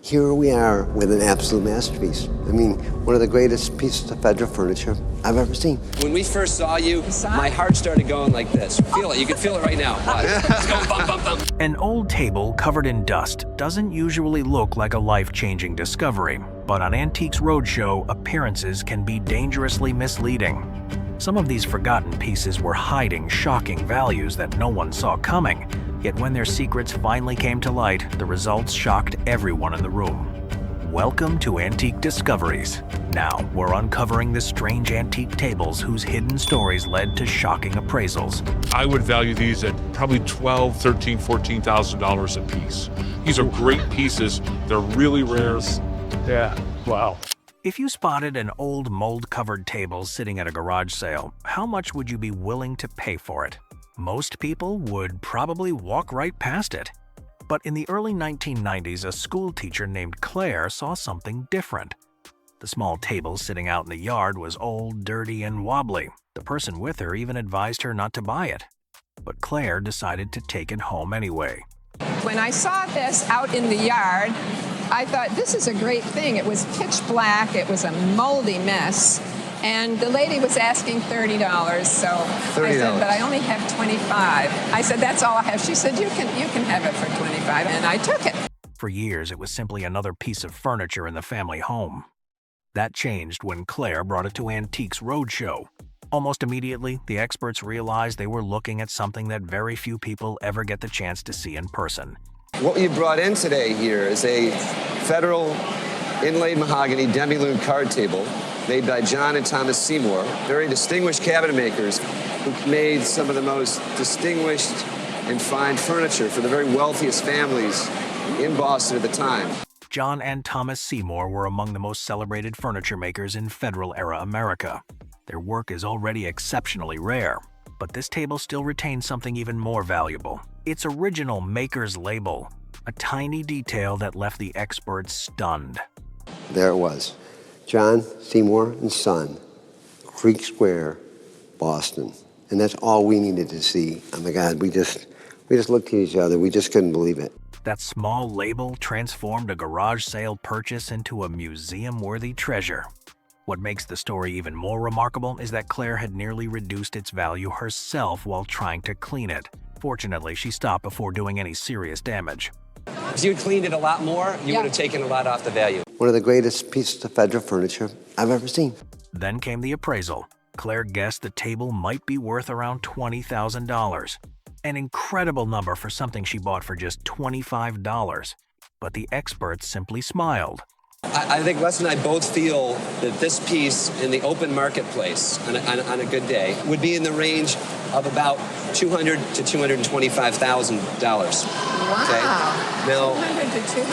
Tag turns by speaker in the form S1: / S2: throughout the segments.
S1: Here we are with an absolute masterpiece. I mean, one of the greatest pieces of federal furniture I've ever seen.
S2: When we first saw you, my heart started going like this. Feel it, you can feel it right now. Watch. It's going bum, bum, bum.
S3: An old table covered in dust doesn't usually look like a life-changing discovery, but on Antiques Roadshow, appearances can be dangerously misleading. Some of these forgotten pieces were hiding shocking values that no one saw coming, yet when their secrets finally came to light, the results shocked everyone in the room. Welcome to Antique Discoveries. Now, we're uncovering the strange antique tables whose hidden stories led to shocking appraisals.
S4: I would value these at probably $12,000, $13,000, $14,000 a piece. These are great pieces. They're really rare.
S5: Yeah, wow.
S3: If you spotted an old mold-covered table sitting at a garage sale, how much would you be willing to pay for it? Most people would probably walk right past it. But in the early 1990s, a school teacher named Claire saw something different. The small table sitting out in the yard was old, dirty, and wobbly. The person with her even advised her not to buy it. But Claire decided to take it home anyway.
S6: When I saw this out in the yard, I thought, this is a great thing. It was pitch black, it was a moldy mess, and the lady was asking $30, so $30. I said, but I only have $25. I said, that's all I have. She said, you can have it for $25, and I took it.
S3: For years, it was simply another piece of furniture in the family home. That changed when Claire brought it to Antiques Roadshow. Almost immediately, the experts realized they were looking at something that very few people ever get the chance to see in person.
S2: What you brought in today here is a federal inlaid mahogany demi-lune card table made by John and Thomas Seymour, very distinguished cabinet makers who made some of the most distinguished and fine furniture for the very wealthiest families in Boston at the time.
S3: John and Thomas Seymour were among the most celebrated furniture makers in Federal-era America. Their work is already exceptionally rare, but this table still retains something even more valuable. Its original maker's label, a tiny detail that left the experts stunned.
S1: There it was. John Seymour and Son, Creek Square, Boston. And that's all we needed to see. Oh my God, we just looked at each other. We just couldn't believe it.
S3: That small label transformed a garage sale purchase into a museum-worthy treasure. What makes the story even more remarkable is that Claire had nearly reduced its value herself while trying to clean it. Fortunately, she stopped before doing any serious damage.
S2: If you had cleaned it a lot more, you would have taken a lot off the value.
S1: One of the greatest pieces of federal furniture I've ever seen.
S3: Then came the appraisal. Claire guessed the table might be worth around $20,000. An incredible number for something she bought for just $25. But the experts simply smiled.
S2: I think Les and I both feel that this piece in the open marketplace on a good day would be in the range of about $200,000 to $225,000.
S6: Wow.
S2: Okay? Now,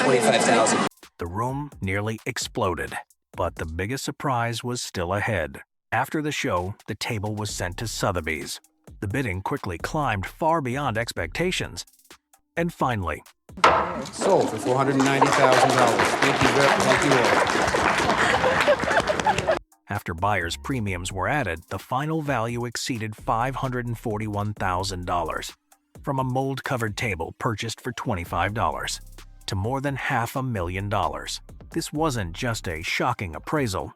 S2: $25,000.
S3: The room nearly exploded, but the biggest surprise was still ahead. After the show, the table was sent to Sotheby's. The bidding quickly climbed far beyond expectations. And finally,
S7: sold for $490,000. Thank you all.
S3: After buyers' premiums were added, the final value exceeded $541,000. From a mold-covered table purchased for $25 to more than $500,000. This wasn't just a shocking appraisal.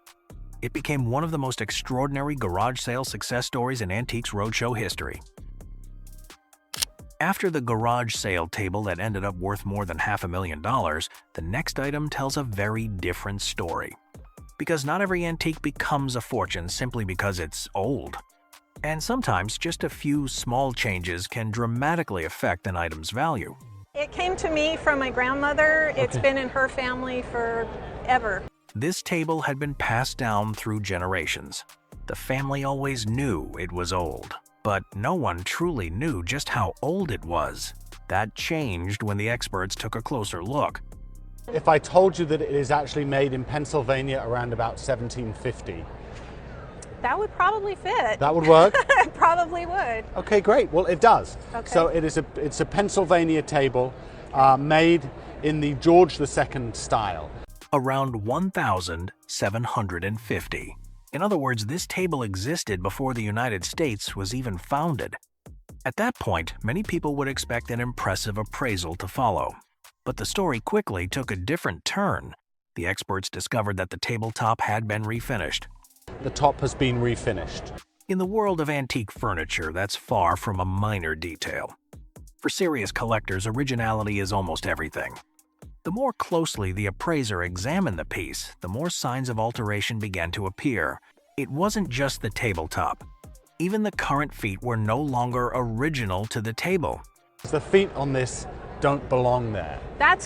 S3: It became one of the most extraordinary garage sale success stories in Antiques Roadshow history. After the garage sale table that ended up worth more than $500,000, the next item tells a very different story. Because not every antique becomes a fortune simply because it's old. And sometimes just a few small changes can dramatically affect an item's value.
S8: It came to me from my grandmother. It's been in her family forever.
S3: This table had been passed down through generations. The family always knew it was old, but no one truly knew just how old it was. That changed when the experts took a closer look.
S5: If I told you that it is actually made in Pennsylvania around about 1750.
S8: That would probably fit.
S5: That would work?
S8: It probably would.
S5: Okay, great. Well, it does.
S8: Okay.
S5: So it's a Pennsylvania table made in the George II style.
S3: Around 1,750. In other words, this table existed before the United States was even founded. At that point, many people would expect an impressive appraisal to follow. But the story quickly took a different turn. The experts discovered that the tabletop had been refinished.
S5: The top has been refinished.
S3: In the world of antique furniture, that's far from a minor detail. For serious collectors, originality is almost everything. The more closely the appraiser examined the piece, the more signs of alteration began to appear. It wasn't just the tabletop. Even the current feet were no longer original to the table.
S5: The feet on this don't belong there.
S8: That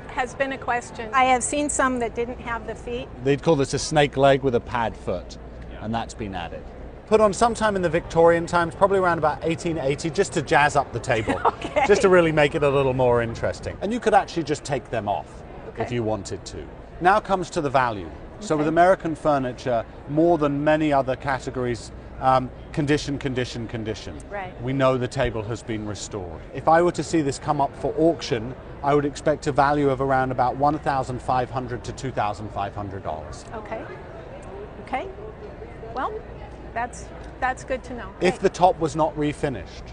S8: has been a question. I have seen some that didn't have the feet.
S5: They'd call this a snake leg with a pad foot, and that's been added. Put on sometime in the Victorian times, probably around about 1880, just to jazz up the table,
S8: Okay.
S5: just to really make it a little more interesting. And you could actually just take them off
S8: Okay.
S5: if you wanted to. Now comes to the value. So
S8: Okay.
S5: with American furniture, more than many other categories, condition.
S8: Right.
S5: We know the table has been restored. If I were to see this come up for auction, I would expect a value of around about $1,500 to $2,500.
S8: Okay. Okay. Well, that's good to know.
S5: If the top was not refinished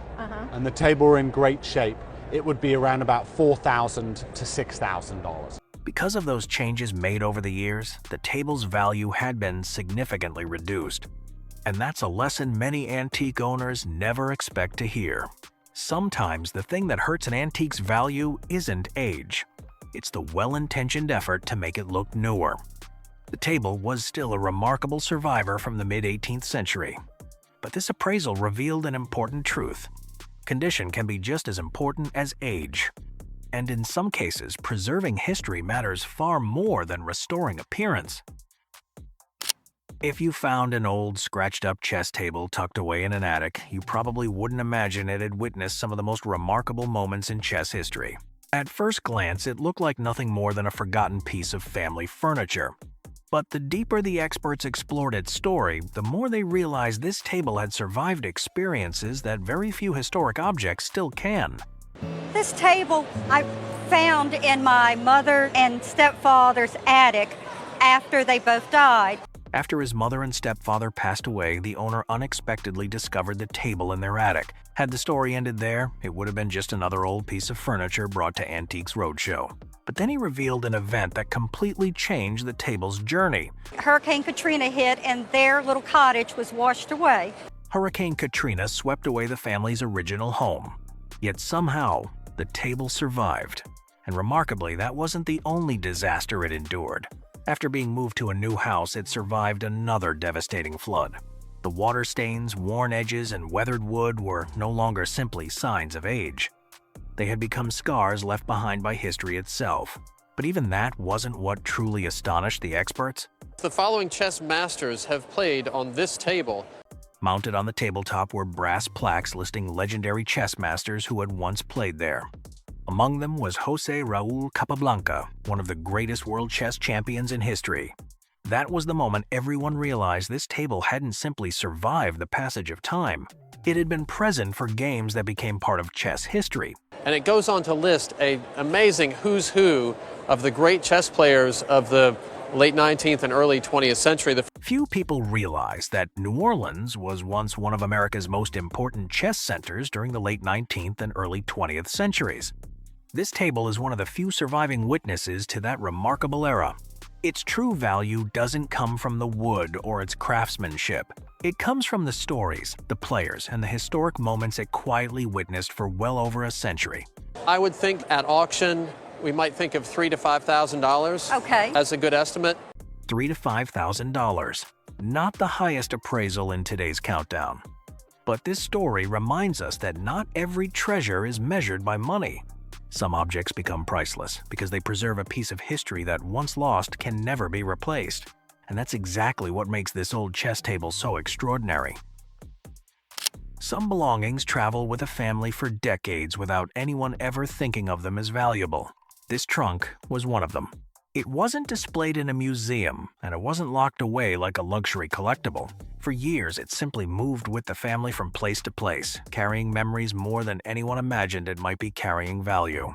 S5: and the table were in great shape, it would be around about $4,000 to $6,000.
S3: Because of those changes made over the years, the table's value had been significantly reduced. And that's a lesson many antique owners never expect to hear. Sometimes the thing that hurts an antique's value isn't age. It's the well-intentioned effort to make it look newer. The table was still a remarkable survivor from the mid-18th century. But this appraisal revealed an important truth. Condition can be just as important as age. And in some cases, preserving history matters far more than restoring appearance. If you found an old, scratched-up chess table tucked away in an attic, you probably wouldn't imagine it had witnessed some of the most remarkable moments in chess history. At first glance, it looked like nothing more than a forgotten piece of family furniture. But the deeper the experts explored its story, the more they realized this table had survived experiences that very few historic objects still can.
S9: This table I found in my mother and stepfather's attic after they both died.
S3: After his mother and stepfather passed away, the owner unexpectedly discovered the table in their attic. Had the story ended there, it would have been just another old piece of furniture brought to Antiques Roadshow. But then he revealed an event that completely changed the table's journey.
S9: Hurricane Katrina hit and their little cottage was washed away.
S3: Hurricane Katrina swept away the family's original home. Yet somehow, the table survived. And remarkably, that wasn't the only disaster it endured. After being moved to a new house, it survived another devastating flood. The water stains, worn edges, and weathered wood were no longer simply signs of age. They had become scars left behind by history itself. But even that wasn't what truly astonished the experts.
S10: The following chess masters have played on this table.
S3: Mounted on the tabletop were brass plaques listing legendary chess masters who had once played there. Among them was José Raúl Capablanca, one of the greatest world chess champions in history. That was the moment everyone realized this table hadn't simply survived the passage of time. It had been present for games that became part of chess history.
S10: And it goes on to list an amazing who's who of the great chess players of the late 19th and early 20th century.
S3: Few people realize that New Orleans was once one of America's most important chess centers during the late 19th and early 20th centuries. This table is one of the few surviving witnesses to that remarkable era. Its true value doesn't come from the wood or its craftsmanship. It comes from the stories, the players, and the historic moments it quietly witnessed for well over a century.
S10: I would think at auction, we might think of $3,000 to $5,000
S9: Okay.
S10: as a good estimate.
S3: $3,000 to $5,000. Not the highest appraisal in today's countdown. But this story reminds us that not every treasure is measured by money. Some objects become priceless because they preserve a piece of history that once lost can never be replaced. And that's exactly what makes this old chess table so extraordinary. Some belongings travel with a family for decades without anyone ever thinking of them as valuable. This trunk was one of them. It wasn't displayed in a museum, and it wasn't locked away like a luxury collectible. For years, it simply moved with the family from place to place, carrying memories more than anyone imagined it might be carrying value.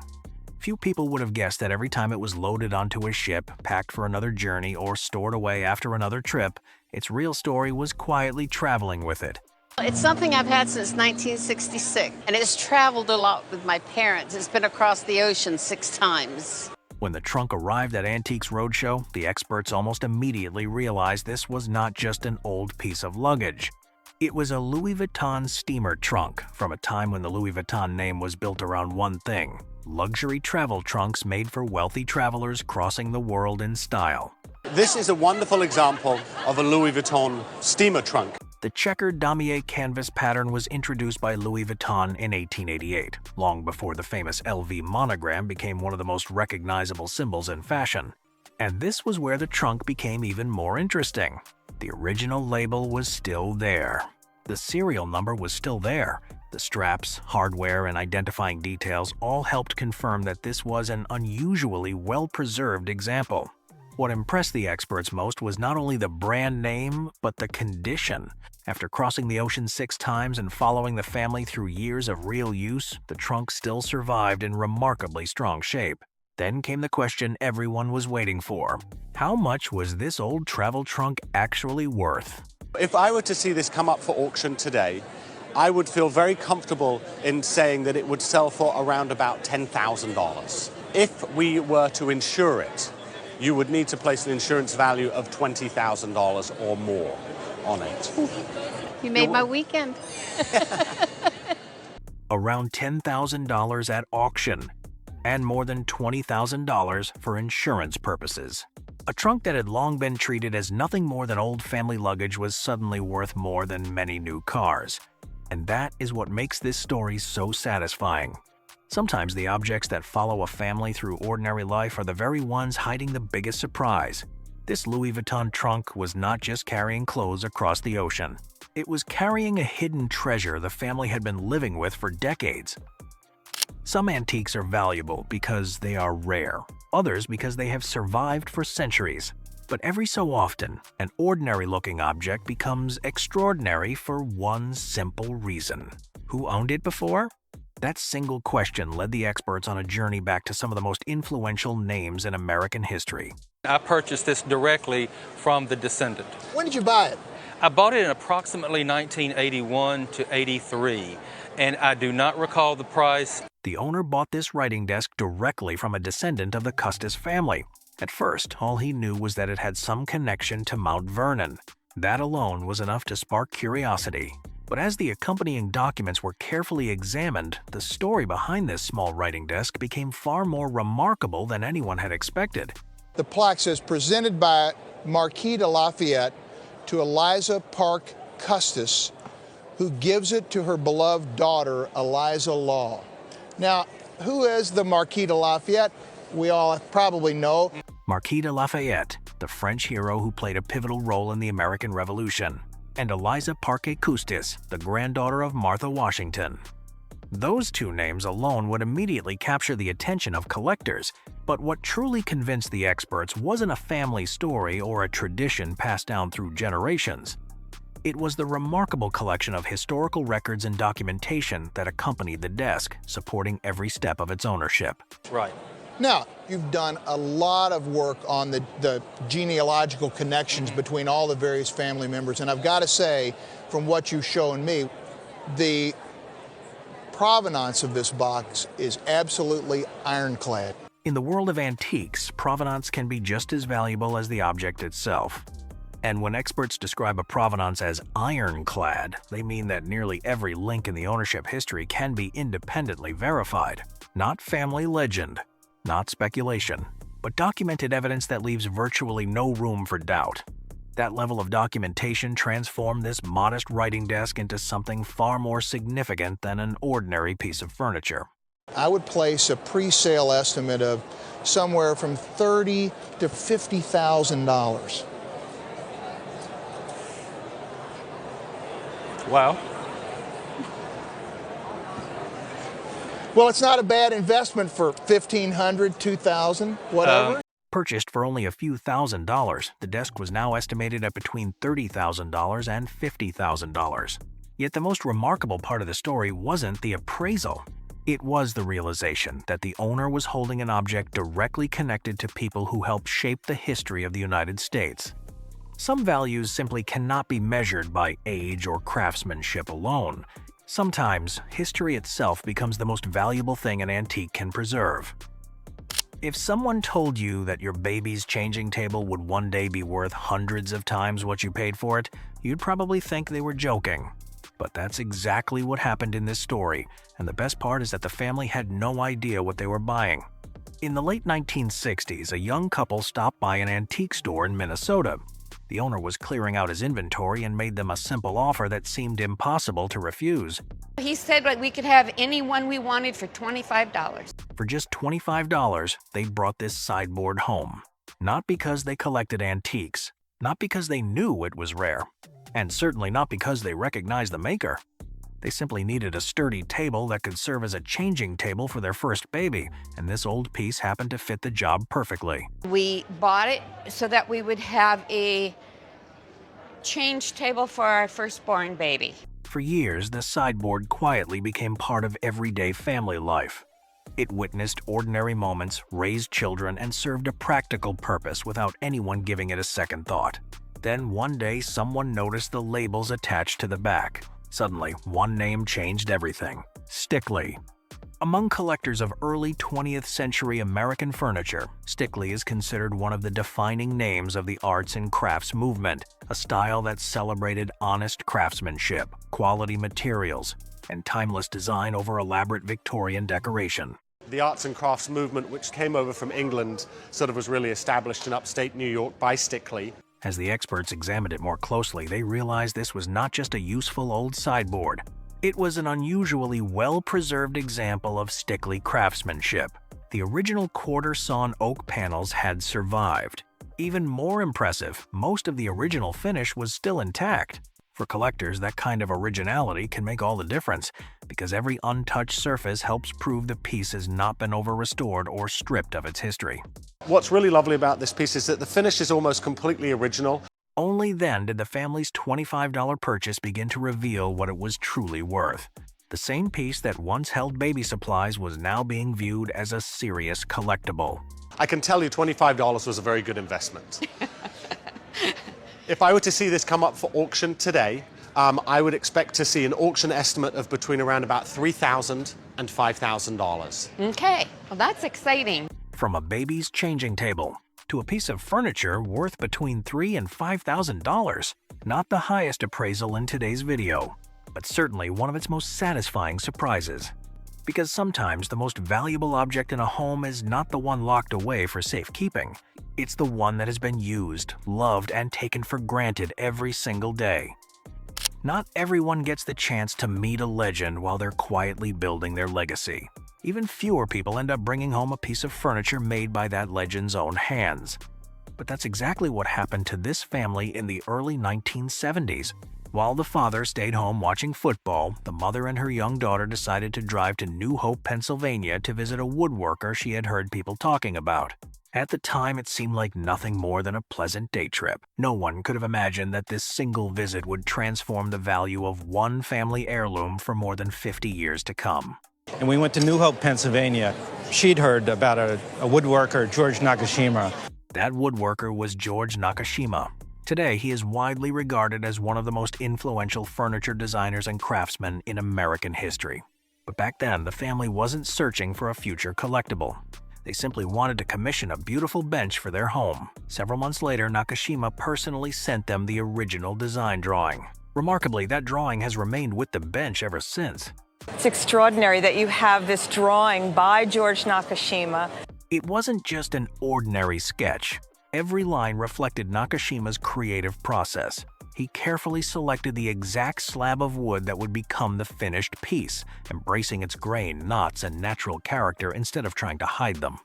S3: Few people would have guessed that every time it was loaded onto a ship, packed for another journey, or stored away after another trip, its real story was quietly traveling with it.
S11: It's something I've had since 1966, and it's traveled a lot with my parents. It's been across the ocean 6 times.
S3: When the trunk arrived at Antiques Roadshow, the experts almost immediately realized this was not just an old piece of luggage. It was a Louis Vuitton steamer trunk from a time when the Louis Vuitton name was built around one thing: luxury travel trunks made for wealthy travelers crossing the world in style.
S5: This is a wonderful example of a Louis Vuitton steamer trunk.
S3: The checkered damier canvas pattern was introduced by Louis Vuitton in 1888, long before the famous LV monogram became one of the most recognizable symbols in fashion. And this was where the trunk became even more interesting. The original label was still there. The serial number was still there. The straps, hardware, and identifying details all helped confirm that this was an unusually well-preserved example. What impressed the experts most was not only the brand name, but the condition. After crossing the ocean 6 times and following the family through years of real use, the trunk still survived in remarkably strong shape. Then came the question everyone was waiting for. How much was this old travel trunk actually worth?
S5: If I were to see this come up for auction today, I would feel very comfortable in saying that it would sell for around about $10,000. If we were to insure it, you would need to place an insurance value of $20,000 or more on it.
S11: You made my weekend.
S3: Around $10,000 at auction, and more than $20,000 for insurance purposes. A trunk that had long been treated as nothing more than old family luggage was suddenly worth more than many new cars. And that is what makes this story so satisfying. Sometimes the objects that follow a family through ordinary life are the very ones hiding the biggest surprise. This Louis Vuitton trunk was not just carrying clothes across the ocean. It was carrying a hidden treasure the family had been living with for decades. Some antiques are valuable because they are rare, others because they have survived for centuries. But every so often, an ordinary-looking object becomes extraordinary for one simple reason. Who owned it before? That single question led the experts on a journey back to some of the most influential names in American history.
S12: I purchased this directly from the descendant.
S13: When did you buy it?
S12: I bought it in approximately 1981 to 83, and I do not recall the price.
S3: The owner bought this writing desk directly from a descendant of the CUSTIS family. At first, all he knew was that it had some connection to Mount Vernon. That alone was enough to spark curiosity. But as the accompanying documents were carefully examined, the story behind this small writing desk became far more remarkable than anyone had expected.
S13: The plaque says, presented by Marquis de Lafayette to ELIZA Park CUSTIS, who gives it to her beloved daughter, ELIZA Law. Now, who is the Marquis de Lafayette? We all probably know.
S3: Marquis de Lafayette, the French hero who played a pivotal role in the American Revolution, and ELIZA Parke Custis, the granddaughter of Martha Washington. Those two names alone would immediately capture the attention of collectors, but what truly convinced the experts wasn't a family story or a tradition passed down through generations. It was the remarkable collection of historical records and documentation that accompanied the desk, supporting every step of its ownership.
S12: Right.
S13: Now, you've done a lot of work on the genealogical connections between all the various family members, and I've got to say, from what you've shown me, the provenance of this box is absolutely ironclad.
S3: In the world of antiques, provenance can be just as valuable as the object itself. And when experts describe a provenance as ironclad, they mean that nearly every link in the ownership history can be independently verified. Not family legend, not speculation, but documented evidence that leaves virtually no room for doubt. That level of documentation transformed this modest writing desk into something far more significant than an ordinary piece of furniture.
S13: I would place a pre-sale estimate of somewhere from $30,000 to $50,000.
S12: Wow.
S13: Well, it's not a bad investment for $1,500, $2,000, whatever.
S3: Purchased for only a few $1,000s, the desk was now estimated at between $30,000 and $50,000. Yet the most remarkable part of the story wasn't the appraisal. It was the realization that the owner was holding an object directly connected to people who helped shape the history of the United States. Some values simply cannot be measured by age or craftsmanship alone. Sometimes, history itself becomes the most valuable thing an antique can preserve. If someone told you that your baby's changing table would one day be worth hundreds of times what you paid for it, you'd probably think they were joking. But that's exactly what happened in this story, and the best part is that the family had no idea what they were buying. In the late 1960s, a young couple stopped by an antique store in Minnesota. The owner was clearing out his inventory and made them a simple offer that seemed impossible to refuse.
S14: He said that we could have any one we wanted for $25.
S3: For just $25, they brought this sideboard home. Not because they collected antiques, not because they knew it was rare, and certainly not because they recognized the maker. They simply needed a sturdy table that could serve as a changing table for their first baby, and this old piece happened to fit the job perfectly.
S14: We bought it so that we would have a change table for our firstborn baby.
S3: For years, the sideboard quietly became part of everyday family life. It witnessed ordinary moments, raised children, and served a practical purpose without anyone giving it a second thought. Then one day, someone noticed the labels attached to the back. Suddenly, one name changed everything: STICKLEY. Among collectors of early 20th century American furniture, STICKLEY is considered one of the defining names of the arts and crafts movement, a style that celebrated honest craftsmanship, quality materials, and timeless design over elaborate Victorian decoration.
S5: The arts and crafts movement, which came over from England, sort of was really established in upstate New York by STICKLEY.
S3: As the experts examined it more closely, they realized this was not just a useful old sideboard. It was an unusually well-preserved example of STICKLEY craftsmanship. The original quarter-sawn oak panels had survived. Even more impressive, most of the original finish was still intact. For collectors, that kind of originality can make all the difference, because every untouched surface helps prove the piece has not been over-restored or stripped of its history.
S5: What's really lovely about this piece is that the finish is almost completely original.
S3: Only then did the family's $25 purchase begin to reveal what it was truly worth. The same piece that once held baby supplies was now being viewed as a serious collectible.
S5: I can tell you $25 was a very good investment. If I were to see this come up for auction today, I would expect to see an auction estimate of between around about $3,000 and $5,000.
S14: Okay, well that's exciting.
S3: From a baby's changing table to a piece of furniture worth between $3,000 and $5,000. Not the highest appraisal in today's video, but certainly one of its most satisfying surprises. Because sometimes the most valuable object in a home is not the one locked away for safekeeping. It's the one that has been used, loved, and taken for granted every single day. Not everyone gets the chance to meet a legend while they're quietly building their legacy. Even fewer people end up bringing home a piece of furniture made by that legend's own hands. But that's exactly what happened to this family in the early 1970s. While the father stayed home watching football, the mother and her young daughter decided to drive to New Hope, Pennsylvania to visit a woodworker she had heard people talking about. At the time, it seemed like nothing more than a pleasant day trip. No one could have imagined that this single visit would transform the value of one family heirloom for more than 50 years to come.
S15: And we went to New Hope, Pennsylvania. She'd heard about a woodworker, George Nakashima.
S3: That woodworker was George Nakashima. Today, he is widely regarded as one of the most influential furniture designers and craftsmen in American history. But back then, the family wasn't searching for a future collectible. They simply wanted to commission a beautiful bench for their home. Several months later, Nakashima personally sent them the original design drawing. Remarkably, that drawing has remained with the bench ever since.
S16: It's extraordinary that you have this drawing by George Nakashima.
S3: It wasn't just an ordinary sketch. Every line reflected Nakashima's creative process. He carefully selected the exact slab of wood that would become the finished piece, embracing its grain, knots, and natural character instead of trying to hide them.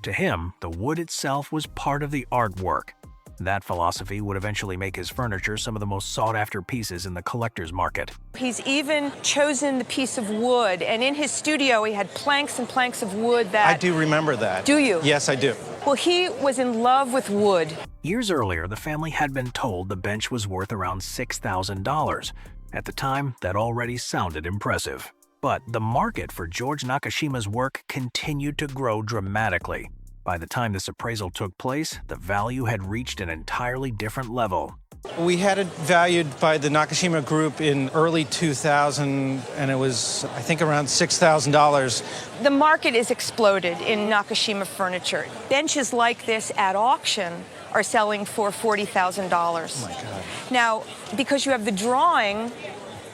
S3: To him, the wood itself was part of the artwork. That philosophy would eventually make his furniture some of the most sought-after pieces in the collector's market.
S16: He's even chosen the piece of wood, and in his studio he had planks and planks of wood that...
S15: I do remember that.
S16: Do you?
S15: Yes, I do.
S16: Well, he was in love with wood.
S3: Years earlier, the family had been told the bench was worth around $6,000. At the time, that already sounded impressive. But the market for George Nakashima's work continued to grow dramatically. By the time this appraisal took place, the value had reached an entirely different level.
S15: We had it valued by the Nakashima Group in early 2000, and it was, I think, around $6,000.
S16: The market is exploded in Nakashima furniture. Benches like this at auction are selling for $40,000.
S15: Oh my God.
S16: Now, because you have the drawing,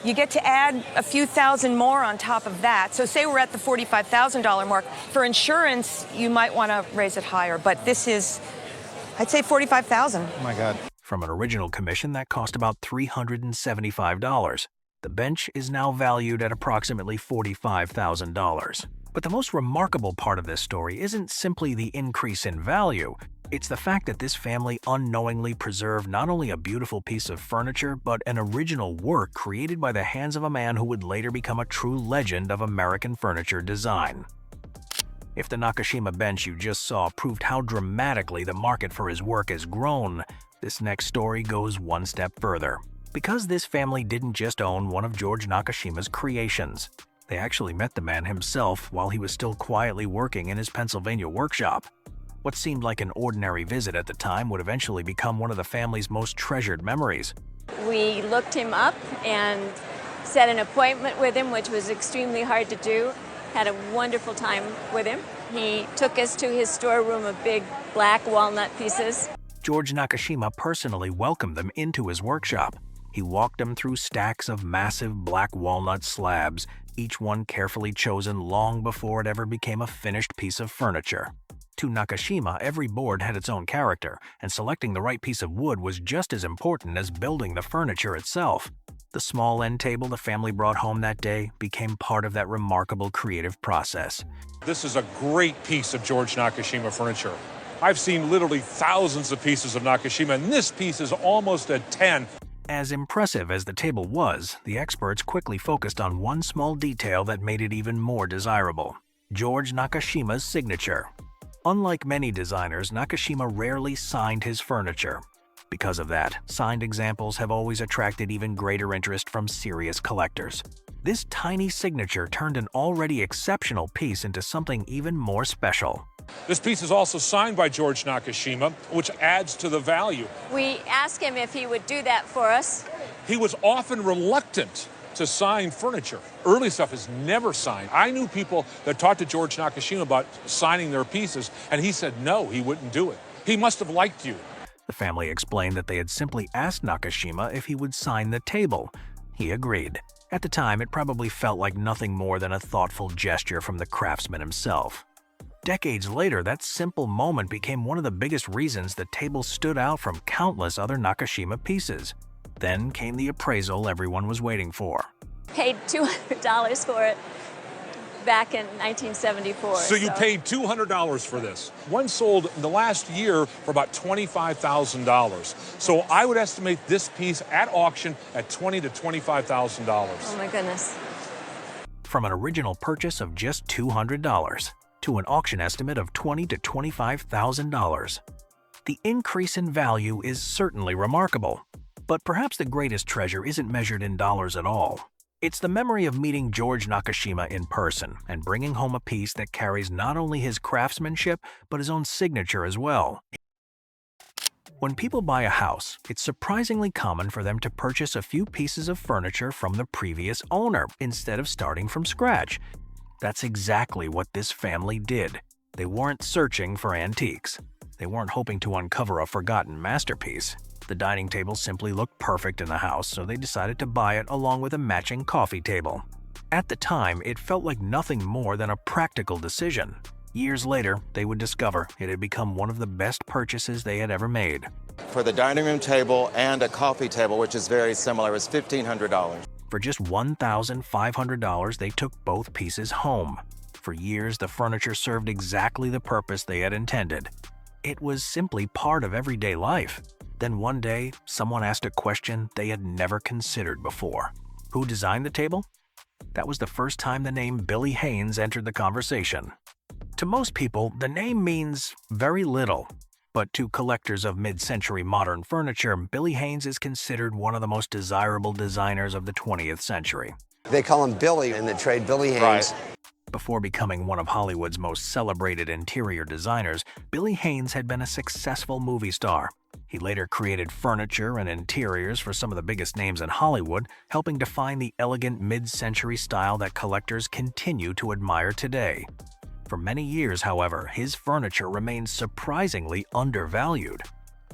S16: you get to add a few thousand more on top of that. So say we're at the $45,000 mark. For insurance, you might want to raise it higher, but this is, I'd say $45,000.
S15: Oh my God.
S3: From an original commission that cost about $375, the bench is now valued at approximately $45,000. But the most remarkable part of this story isn't simply the increase in value. It's the fact that this family unknowingly preserved not only a beautiful piece of furniture, but an original work created by the hands of a man who would later become a true legend of American furniture design. If the Nakashima bench you just saw proved how dramatically the market for his work has grown, this next story goes one step further. Because this family didn't just own one of George Nakashima's creations. They actually met the man himself while he was still quietly working in his Pennsylvania workshop. What seemed like an ordinary visit at the time would eventually become one of the family's most treasured memories.
S17: We looked him up and set an appointment with him, which was extremely hard to do. Had a wonderful time with him. He took us to his storeroom of big black walnut pieces.
S3: George Nakashima personally welcomed them into his workshop. He walked them through stacks of massive black walnut slabs, each one carefully chosen long before it ever became a finished piece of furniture. To Nakashima, every board had its own character, and selecting the right piece of wood was just as important as building the furniture itself. The small end table the family brought home that day became part of that remarkable creative process.
S4: This is a great piece of George Nakashima furniture. I've seen literally thousands of pieces of Nakashima, and this piece is almost a 10.
S3: As impressive as the table was, the experts quickly focused on one small detail that made it even more desirable: George Nakashima's signature. Unlike many designers, Nakashima rarely signed his furniture. Because of that, signed examples have always attracted even greater interest from serious collectors. This tiny signature turned an already exceptional piece into something even more special.
S4: This piece is also signed by George Nakashima, which adds to the value.
S17: We asked him if he would do that for us.
S4: He was often reluctant to sign furniture. Early stuff is never signed. I knew people that talked to George Nakashima about signing their pieces, and he said no, he wouldn't do it. He must have liked you.
S3: The family explained that they had simply asked Nakashima if he would sign the table. He agreed. At the time, it probably felt like nothing more than a thoughtful gesture from the craftsman himself. Decades later, that simple moment became one of the biggest reasons the table stood out from countless other Nakashima pieces. Then came the appraisal everyone was waiting for.
S17: Paid $200 for it back in 1974.
S4: So you paid $200 for this. One sold in the last year for about $25,000. So I would estimate this piece at auction at $20,000 to $25,000.
S17: Oh my goodness.
S3: From an original purchase of just $200 to an auction estimate of $20,000 to $25,000. The increase in value is certainly remarkable, but perhaps the greatest treasure isn't measured in dollars at all. It's the memory of meeting George Nakashima in person and bringing home a piece that carries not only his craftsmanship, but his own signature as well. When people buy a house, it's surprisingly common for them to purchase a few pieces of furniture from the previous owner instead of starting from scratch. That's exactly what this family did. They weren't searching for antiques. They weren't hoping to uncover a forgotten masterpiece. The dining table simply looked perfect in the house, so they decided to buy it along with a matching coffee table. At the time, it felt like nothing more than a practical decision. Years later, they would discover it had become one of the best purchases they had ever made.
S18: For the dining room table and a coffee table, which is very similar, it was $1,500.
S3: For just $1,500, they took both pieces home. For years, the furniture served exactly the purpose they had intended. It was simply part of everyday life. Then one day, someone asked a question they had never considered before. Who designed the table? That was the first time the name Billy Haines entered the conversation. To most people, the name means very little. But to collectors of mid-century modern furniture, Billy Haines is considered one of the most desirable designers of the 20th century.
S1: They call him Billy in the trade, Billy Haines.
S3: Right. Before becoming one of Hollywood's most celebrated interior designers, Billy Haines had been a successful movie star. He later created furniture and interiors for some of the biggest names in Hollywood, helping define the elegant mid-century style that collectors continue to admire today. For many years, however, his furniture remained surprisingly undervalued.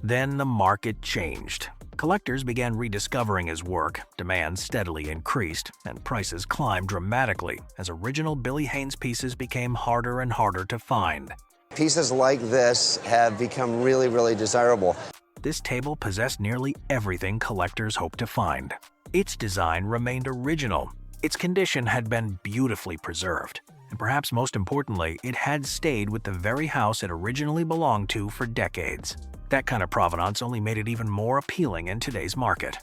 S3: Then the market changed. Collectors began rediscovering his work, demand steadily increased, and prices climbed dramatically as original Billy Haines pieces became harder and harder to find.
S2: Pieces like this have become really, really desirable.
S3: This table possessed nearly everything collectors hoped to find. Its design remained original. Its condition had been beautifully preserved. And perhaps most importantly, it had stayed with the very house it originally belonged to for decades. That kind of provenance only made it even more appealing in today's market.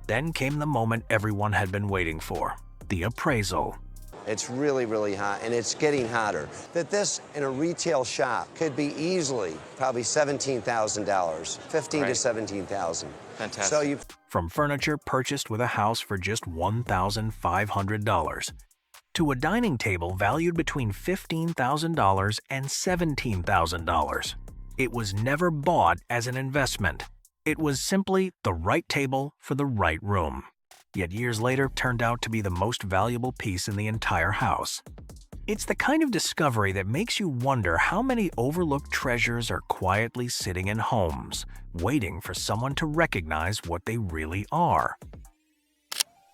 S3: Then came the moment everyone had been waiting for, the appraisal.
S1: It's really, really hot, and it's getting hotter. That this in a retail shop could be easily probably $17,000, $15,000 to $17,000.
S18: Fantastic.
S1: So
S3: From furniture purchased with a house for just $1,500 to a dining table valued between $15,000 and $17,000. It was never bought as an investment. It was simply the right table for the right room. Yet years later turned out to be the most valuable piece in the entire house. It's the kind of discovery that makes you wonder how many overlooked treasures are quietly sitting in homes, waiting for someone to recognize what they really are.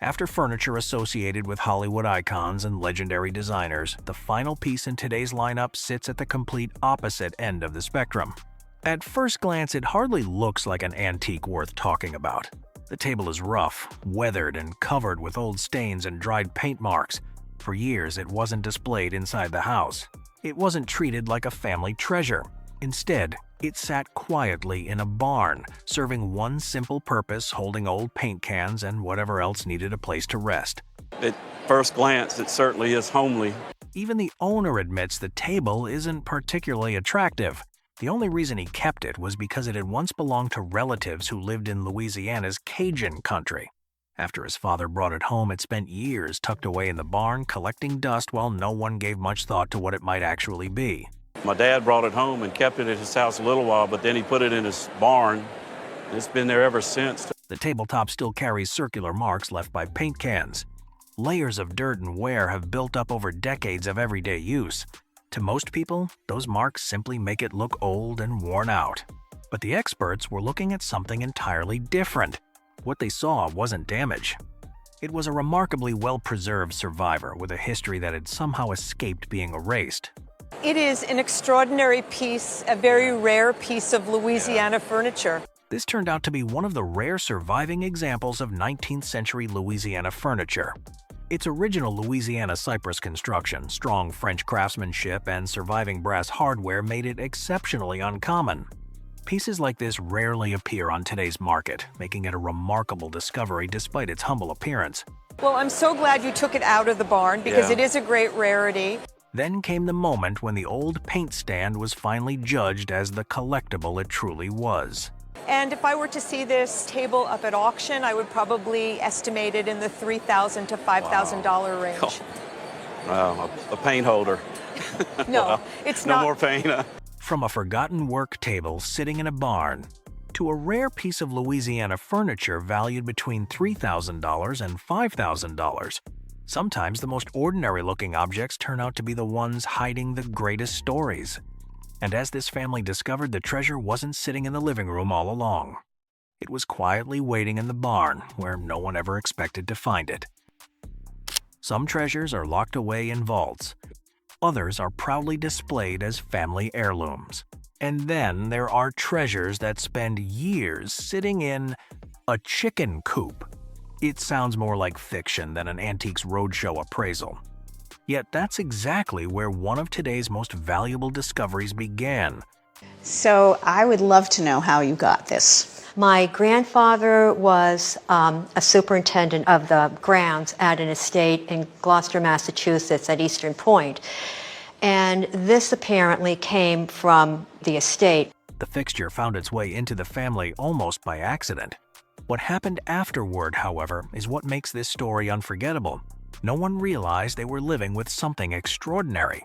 S3: After furniture associated with Hollywood icons and legendary designers, the final piece in today's lineup sits at the complete opposite end of the spectrum. At first glance, it hardly looks like an antique worth talking about. The table is rough, weathered, and covered with old stains and dried paint marks. For years, it wasn't displayed inside the house. It wasn't treated like a family treasure. Instead, it sat quietly in a barn, serving one simple purpose, holding old paint cans and whatever else needed a place to rest.
S19: At first glance, it certainly is homely.
S3: Even the owner admits the table isn't particularly attractive. The only reason he kept it was because it had once belonged to relatives who lived in Louisiana's Cajun country. After his father brought it home, it spent years tucked away in the barn, collecting dust while no one gave much thought to what it might actually be.
S19: My dad brought it home and kept it at his house a little while, but then he put it in his barn. It's been there ever since.
S3: The tabletop still carries circular marks left by paint cans. Layers of dirt and wear have built up over decades of everyday use. To most people, those marks simply make it look old and worn out. But the experts were looking at something entirely different. What they saw wasn't damage. It was a remarkably well-preserved survivor with a history that had somehow escaped being erased.
S16: It is an extraordinary piece, a very rare piece of Louisiana furniture.
S3: This turned out to be one of the rare surviving examples of 19th century Louisiana furniture. Its original Louisiana cypress construction, strong French craftsmanship, and surviving brass hardware made it exceptionally uncommon. Pieces like this rarely appear on today's market, making it a remarkable discovery despite its humble appearance.
S16: Well, I'm so glad you took it out of the barn because it is a great rarity.
S3: Then came the moment when the old paint stand was finally judged as the collectible it truly was.
S16: And if I were to see this table up at auction, I would probably estimate it in the $3,000 to $5,000 range.
S19: Oh. Wow, a paint holder.
S16: No,
S19: Wow.
S16: it's
S19: no
S16: not.
S19: No more paint.
S3: From a forgotten work table sitting in a barn to a rare piece of Louisiana furniture valued between $3,000 and $5,000. Sometimes the most ordinary-looking objects turn out to be the ones hiding the greatest stories. And as this family discovered, the treasure wasn't sitting in the living room all along. It was quietly waiting in the barn, where no one ever expected to find it. Some treasures are locked away in vaults. Others are proudly displayed as family heirlooms. And then there are treasures that spend years sitting in a chicken coop. It sounds more like fiction than an Antiques Roadshow appraisal. Yet that's exactly where one of today's most valuable discoveries began.
S20: So I would love to know how you got this.
S21: My grandfather was a superintendent of the grounds at an estate in Gloucester, Massachusetts at Eastern Point. And this apparently came from the estate.
S3: The fixture found its way into the family almost by accident. What happened afterward, however, is what makes this story unforgettable. No one realized they were living with something extraordinary.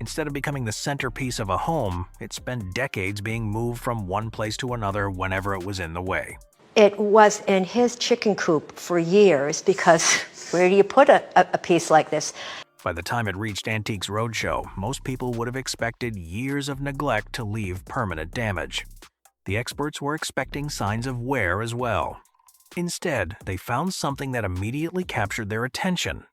S3: Instead of becoming the centerpiece of a home, it spent decades being moved from one place to another whenever it was in the way.
S21: It was in his chicken coop for years because where do you put a piece like this?
S3: By the time it reached Antiques Roadshow, most people would have expected years of neglect to leave permanent damage. The experts were expecting signs of wear as well. Instead, they found something that immediately captured their attention.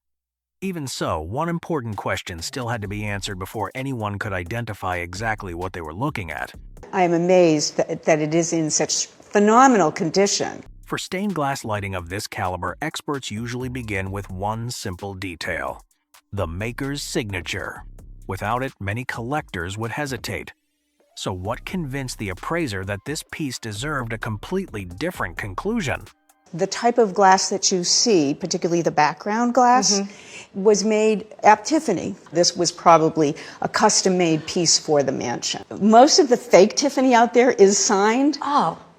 S3: Even so, one important question still had to be answered before anyone could identify exactly what they were looking at.
S20: I am amazed that it is in such phenomenal condition.
S3: For stained glass lighting of this caliber, experts usually begin with one simple detail: the maker's signature. Without it, many collectors would hesitate. So what convinced the appraiser that this piece deserved a completely different conclusion?
S20: The type of glass that you see, particularly the background glass, was made at Tiffany. This was probably a custom-made piece for the mansion. Most of the fake Tiffany out there is signed,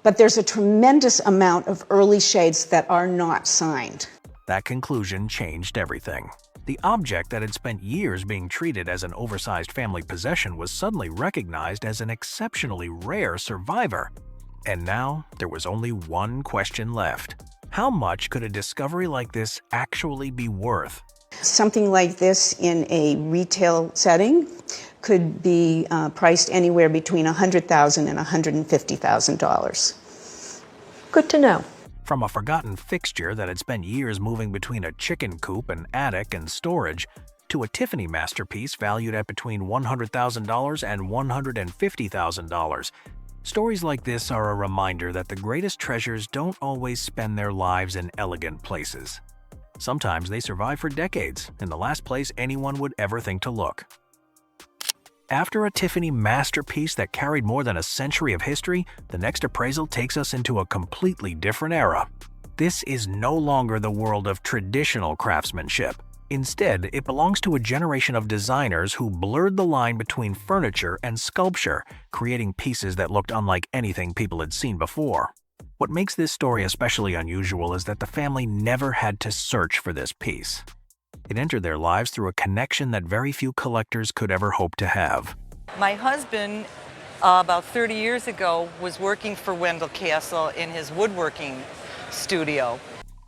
S20: but there's a tremendous amount of early shades that are not signed.
S3: That conclusion changed everything. The object that had spent years being treated as an oversized family possession was suddenly recognized as an exceptionally rare survivor. And now, there was only one question left. How much could a discovery like this actually be worth?
S20: Something like this in a retail setting could be priced anywhere between $100,000 and $150,000.
S21: Good to know.
S3: From a forgotten fixture that had spent years moving between a chicken coop, an attic, and storage, to a Tiffany masterpiece valued at between $100,000 and $150,000. Stories like this are a reminder that the greatest treasures don't always spend their lives in elegant places. Sometimes they survive for decades in the last place anyone would ever think to look. After a Tiffany masterpiece that carried more than a century of history, the next appraisal takes us into a completely different era. This is no longer the world of traditional craftsmanship. Instead, it belongs to a generation of designers who blurred the line between furniture and sculpture, creating pieces that looked unlike anything people had seen before. What makes this story especially unusual is that the family never had to search for this piece. It entered their lives through a connection that very few collectors could ever hope to have.
S6: My husband, about 30 years ago, was working for Wendell Castle in his woodworking studio.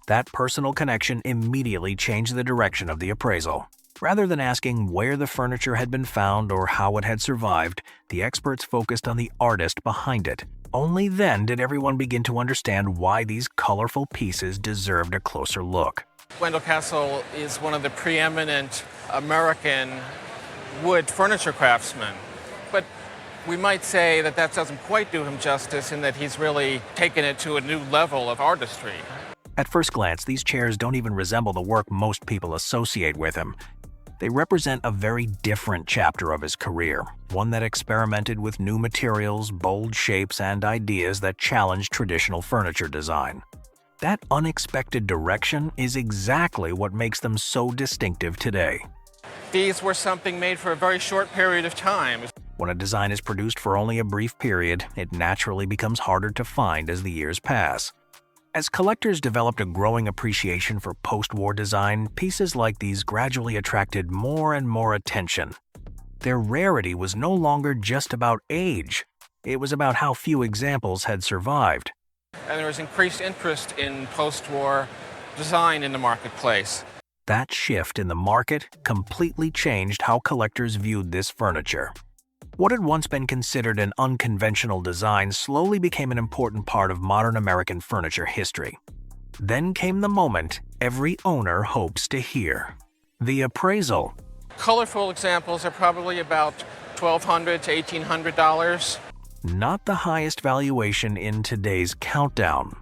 S3: That personal connection immediately changed the direction of the appraisal. Rather than asking where the furniture had been found or how it had survived, the experts focused on the artist behind it. Only then did everyone begin to understand why these colorful pieces deserved a closer look.
S10: Wendell Castle is one of the preeminent American wood furniture craftsmen. But we might say that that doesn't quite do him justice in that he's really taken it to a new level of artistry.
S3: At first glance, these chairs don't even resemble the work most people associate with him. They represent a very different chapter of his career, one that experimented with new materials, bold shapes, and ideas that challenged traditional furniture design. That unexpected direction is exactly what makes them so distinctive today.
S10: These were something made for a very short period of time.
S3: When a design is produced for only a brief period, it naturally becomes harder to find as the years pass. As collectors developed a growing appreciation for post-war design, pieces like these gradually attracted more and more attention. Their rarity was no longer just about age. It was about how few examples had survived.
S10: And there was increased interest in post-war design in the marketplace.
S3: That shift in the market completely changed how collectors viewed this furniture. What had once been considered an unconventional design slowly became an important part of modern American furniture history. Then came the moment every owner hopes to hear: the appraisal.
S10: Colorful examples are probably about $1,200 to $1,800.
S3: Not the highest valuation in today's countdown.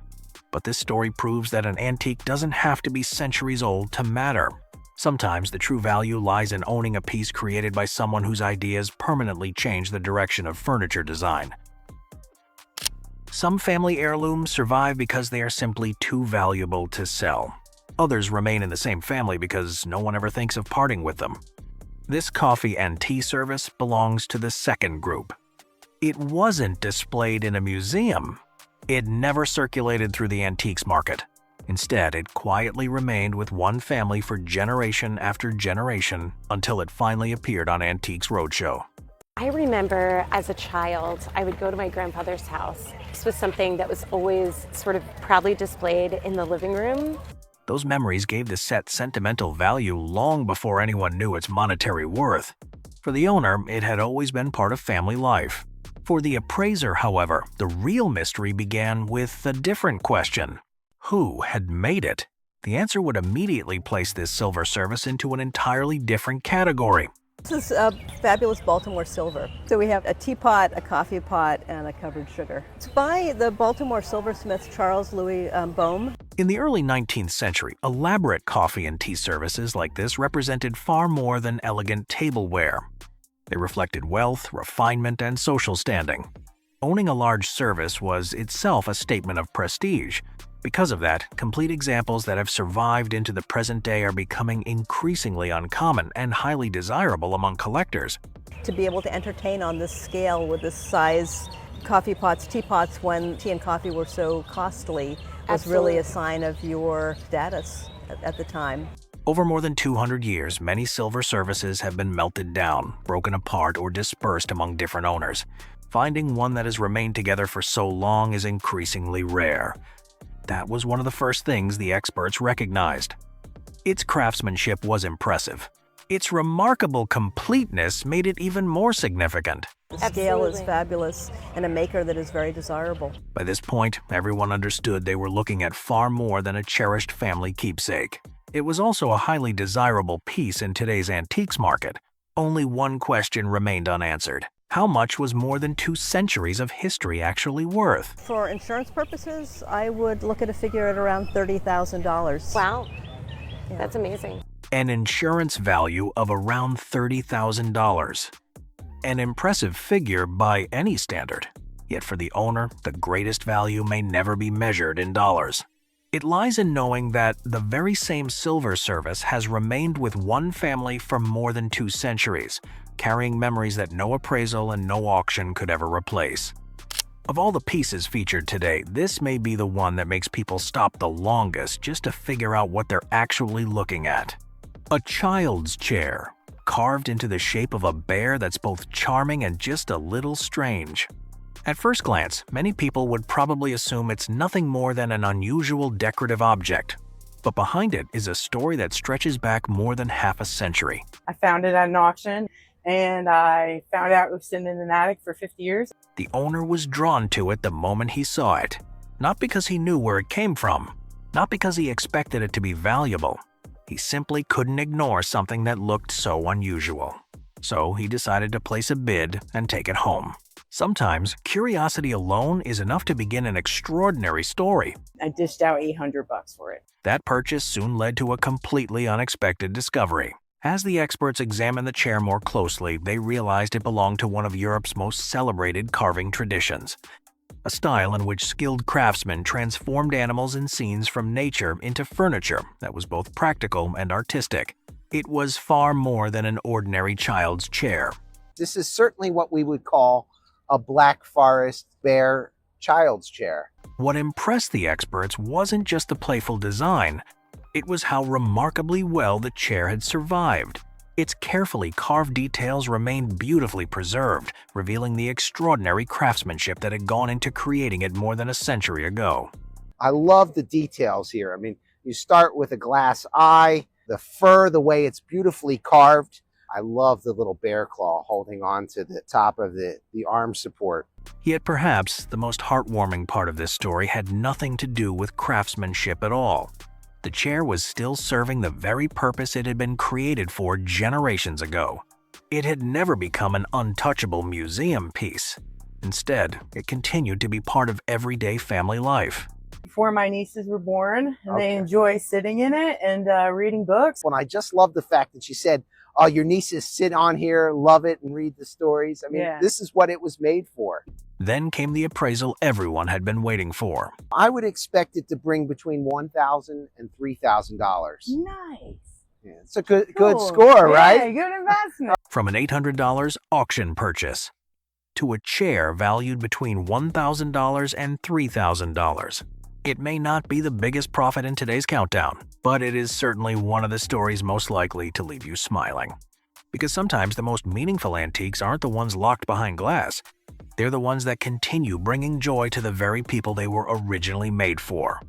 S3: But this story proves that an antique doesn't have to be centuries old to matter. Sometimes the true value lies in owning a piece created by someone whose ideas permanently change the direction of furniture design. Some family heirlooms survive because they are simply too valuable to sell. Others remain in the same family because no one ever thinks of parting with them. This coffee and tea service belongs to the second group. It wasn't displayed in a museum. It never circulated through the antiques market. Instead, it quietly remained with one family for generation after generation until it finally appeared on Antiques Roadshow.
S7: I remember as a child, I would go to my grandfather's house. This was something that was always sort of proudly displayed in the living room.
S3: Those memories gave the set sentimental value long before anyone knew its monetary worth. For the owner, it had always been part of family life. For the appraiser, however, the real mystery began with a different question. Who had made it? The answer would immediately place this silver service into an entirely different category.
S22: This is a fabulous Baltimore silver. So we have a teapot, a coffee pot, and a covered sugar. It's by the Baltimore silversmith Charles Louis BOEHME.
S3: In the early 19th century, elaborate coffee and tea services like this represented far more than elegant tableware. They reflected wealth, refinement, and social standing. Owning a large service was itself a statement of prestige. Because of that, complete examples that have survived into the present day are becoming increasingly uncommon and highly desirable among collectors.
S22: To be able to entertain on this scale with this size coffee pots, teapots, when tea and coffee were so costly, was really a sign of your status at the time.
S3: Over more than 200 years, many silver services have been melted down, broken apart, or dispersed among different owners. Finding one that has remained together for so long is increasingly rare. That was one of the first things the experts recognized. Its craftsmanship was impressive. Its remarkable completeness made it even more significant.
S22: The scale is fabulous and a maker that is very desirable.
S3: By this point, everyone understood they were looking at far more than a cherished family keepsake. It was also a highly desirable piece in today's antiques market. Only one question remained unanswered. How much was more than 2 centuries of history actually worth?
S22: For insurance purposes, I would look at a figure at around $30,000.
S7: Wow, that's amazing.
S3: An insurance value of around $30,000. An impressive figure by any standard. Yet for the owner, the greatest value may never be measured in dollars. It lies in knowing that the very same silver service has remained with one family for more than 2 centuries, carrying memories that no appraisal and no auction could ever replace. Of all the pieces featured today, this may be the one that makes people stop the longest just to figure out what they're actually looking at. A child's chair, carved into the shape of a bear that's both charming and just a little strange. At first glance, many people would probably assume it's nothing more than an unusual decorative object. But behind it is a story that stretches back more than half a century.
S23: I found it at an auction, and I found out it was sitting in an attic for 50 years.
S3: The owner was drawn to it the moment he saw it. Not because he knew where it came from. Not because he expected it to be valuable. He simply couldn't ignore something that looked so unusual. So he decided to place a bid and take it home. Sometimes, curiosity alone is enough to begin an extraordinary story.
S23: I dished out $800 for it.
S3: That purchase soon led to a completely unexpected discovery. As the experts examined the chair more closely, they realized it belonged to one of Europe's most celebrated carving traditions. A style in which skilled craftsmen transformed animals and scenes from nature into furniture that was both practical and artistic. It was far more than an ordinary child's chair.
S24: This is certainly what we would call a Black Forest bear child's chair.
S3: What impressed the experts wasn't just the playful design, it was how remarkably well the chair had survived. Its carefully carved details remained beautifully preserved, revealing the extraordinary craftsmanship that had gone into creating it more than a century ago.
S24: I love the details here. I mean, you start with a glass eye, the fur, the way it's beautifully carved. I love the little bear claw holding on to the top of the arm support.
S3: Yet perhaps the most heartwarming part of this story had nothing to do with craftsmanship at all. The chair was still serving the very purpose it had been created for generations ago. It had never become an untouchable museum piece. Instead, it continued to be part of everyday family life.
S23: Before my nieces were born, and they enjoy sitting in it and reading books.
S24: When I just love the fact that she said, oh, your nieces sit on here, love it, and read the stories. I mean, This is what it was made for.
S3: Then came the appraisal everyone had been waiting for.
S24: I would expect it to bring between $1,000 and $3,000.
S23: Nice.
S24: Yeah, it's a good score, right?
S23: Yeah, good investment.
S3: From an $800 auction purchase to a chair valued between $1,000 and $3,000. It may not be the biggest profit in today's countdown, but it is certainly one of the stories most likely to leave you smiling. Because sometimes the most meaningful antiques aren't the ones locked behind glass. They're the ones that continue bringing joy to the very people they were originally made for.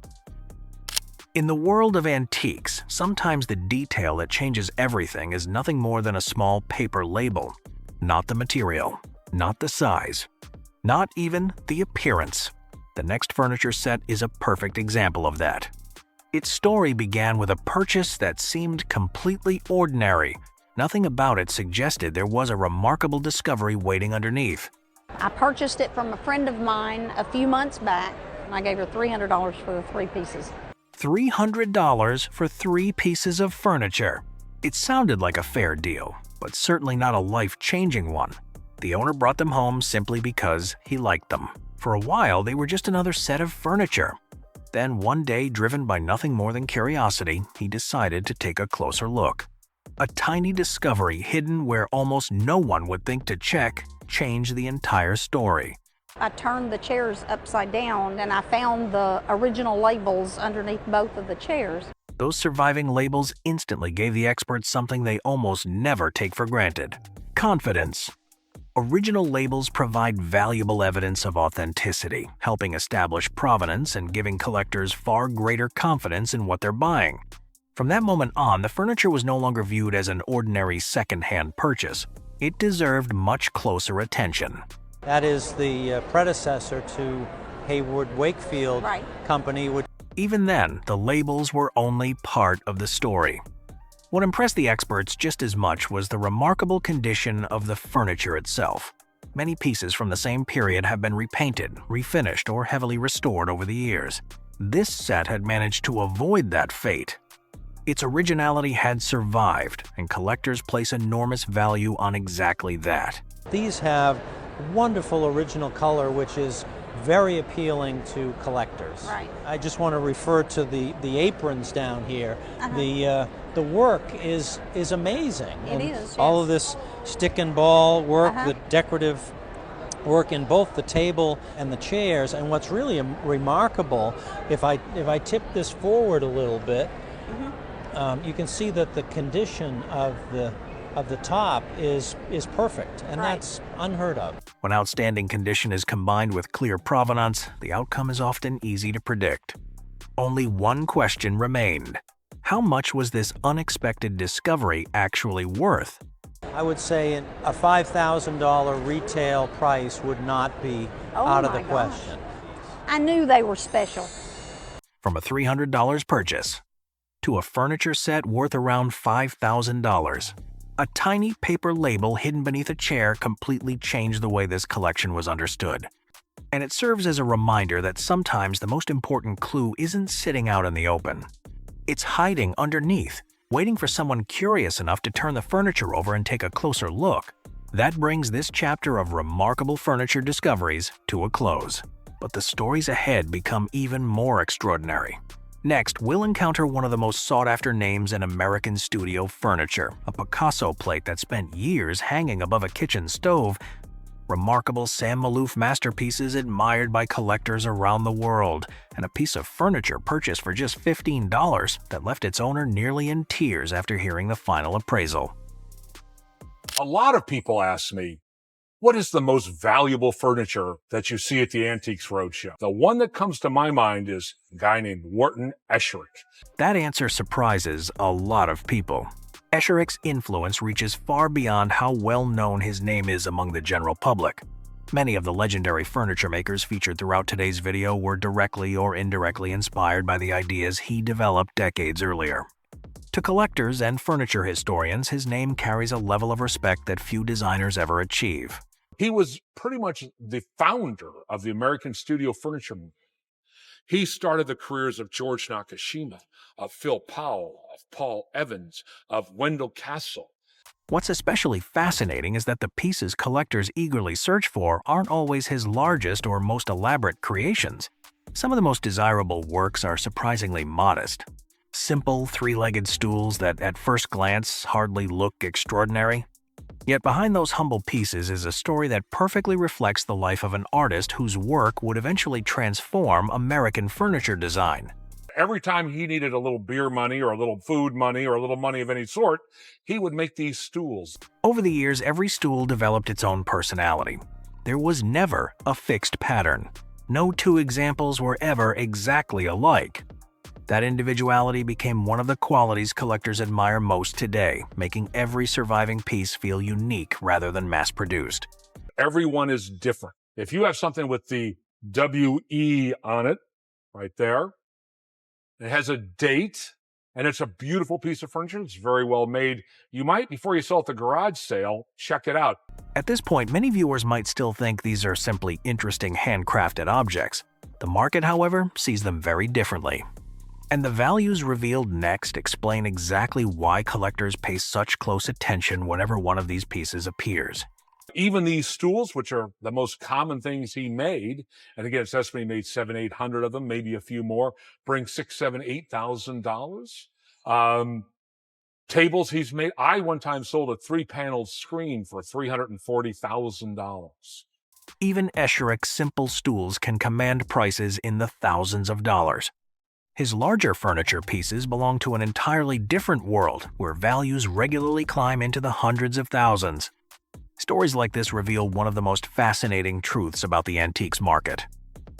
S3: In the world of antiques, sometimes the detail that changes everything is nothing more than a small paper label. Not the material, not the size, not even the appearance. The next furniture set is a perfect example of that. Its story began with a purchase that seemed completely ordinary. Nothing about it suggested there was a remarkable discovery waiting underneath.
S8: I purchased it from a friend of mine a few months back, and I gave her $300 for the 3 pieces.
S3: $300 for 3 pieces of furniture. It sounded like a fair deal, but certainly not a life-changing one. The owner brought them home simply because he liked them. For a while, they were just another set of furniture. Then one day, driven by nothing more than curiosity, he decided to take a closer look. A tiny discovery hidden where almost no one would think to check changed the entire story.
S8: I turned the chairs upside down and I found the original labels underneath both of the chairs.
S3: Those surviving labels instantly gave the experts something they almost never take for granted: confidence. Original labels provide valuable evidence of authenticity, helping establish provenance and giving collectors far greater confidence in what they're buying. From that moment on, the furniture was no longer viewed as an ordinary second-hand purchase. It deserved much closer attention.
S9: That is the predecessor to Hayward Wakefield Company.
S3: Even then, the labels were only part of the story. What impressed the experts just as much was the remarkable condition of the furniture itself. Many pieces from the same period have been repainted, refinished, or heavily restored over the years. This set had managed to avoid that fate. Its originality had survived, and collectors place enormous value on exactly that.
S9: These have wonderful original color, which is very appealing to collectors.
S8: Right.
S9: I just want to refer to the aprons down here. The work is amazing.
S8: It is, yes.
S9: All of this stick and ball work, the decorative work in both the table and the chairs. And what's really remarkable, if I tip this forward a little bit, you can see that the condition of the top is perfect, and that's unheard of.
S3: When outstanding condition is combined with clear provenance, the outcome is often easy to predict. Only one question remained: how much was this unexpected discovery actually worth?
S9: I would say a $5,000 retail price would not be out of the question.
S8: I knew they were special.
S3: From a $300 purchase to a furniture set worth around $5,000. A tiny paper label hidden beneath a chair completely changed the way this collection was understood. And it serves as a reminder that sometimes the most important clue isn't sitting out in the open. It's hiding underneath, waiting for someone curious enough to turn the furniture over and take a closer look. That brings this chapter of remarkable furniture discoveries to a close. But the stories ahead become even more extraordinary. Next, we'll encounter one of the most sought-after names in American studio furniture, a Picasso plate that spent years hanging above a kitchen stove. Remarkable Sam MALOOF masterpieces admired by collectors around the world, and a piece of furniture purchased for just $15 that left its owner nearly in tears after hearing the final appraisal.
S4: A lot of people ask me, what is the most valuable furniture that you see at the Antiques Roadshow? The one that comes to my mind is a guy named Wharton ESHERICK.
S3: That answer surprises a lot of people. Escherick's influence reaches far beyond how well known his name is among the general public. Many of the legendary furniture makers featured throughout today's video were directly or indirectly inspired by the ideas he developed decades earlier. To collectors and furniture historians, his name carries a level of respect that few designers ever achieve.
S4: He was pretty much the founder of the American studio furniture movement. He started the careers of George Nakashima, of Phil Powell, of Paul Evans, of Wendell Castle.
S3: What's especially fascinating is that the pieces collectors eagerly search for aren't always his largest or most elaborate creations. Some of the most desirable works are surprisingly modest. Simple, three-legged stools that at first glance hardly look extraordinary. Yet behind those humble pieces is a story that perfectly reflects the life of an artist whose work would eventually transform American furniture design.
S4: Every time he needed a little beer money or a little food money or a little money of any sort, he would make these stools.
S3: Over the years, every stool developed its own personality. There was never a fixed pattern. No two examples were ever exactly alike. That individuality became one of the qualities collectors admire most today, making every surviving piece feel unique rather than mass-produced.
S4: Everyone is different. If you have something with the WE on it, right there, it has a date, and it's a beautiful piece of furniture. It's very well made. You might, before you sell at the garage sale, check it out.
S3: At this point, many viewers might still think these are simply interesting handcrafted objects. The market, however, sees them very differently. And the values revealed next explain exactly why collectors pay such close attention whenever one of these pieces appears.
S4: Even these stools, which are the most common things he made, and again, it's estimated he made 700-800 of them, maybe a few more, bring $6,000, $7,000, $8,000. Tables he's made. I one time sold a 3-paneled screen for $340,000.
S3: Even Escherik's simple stools can command prices in the thousands of dollars. His larger furniture pieces belong to an entirely different world where values regularly climb into the hundreds of thousands. Stories like this reveal one of the most fascinating truths about the antiques market.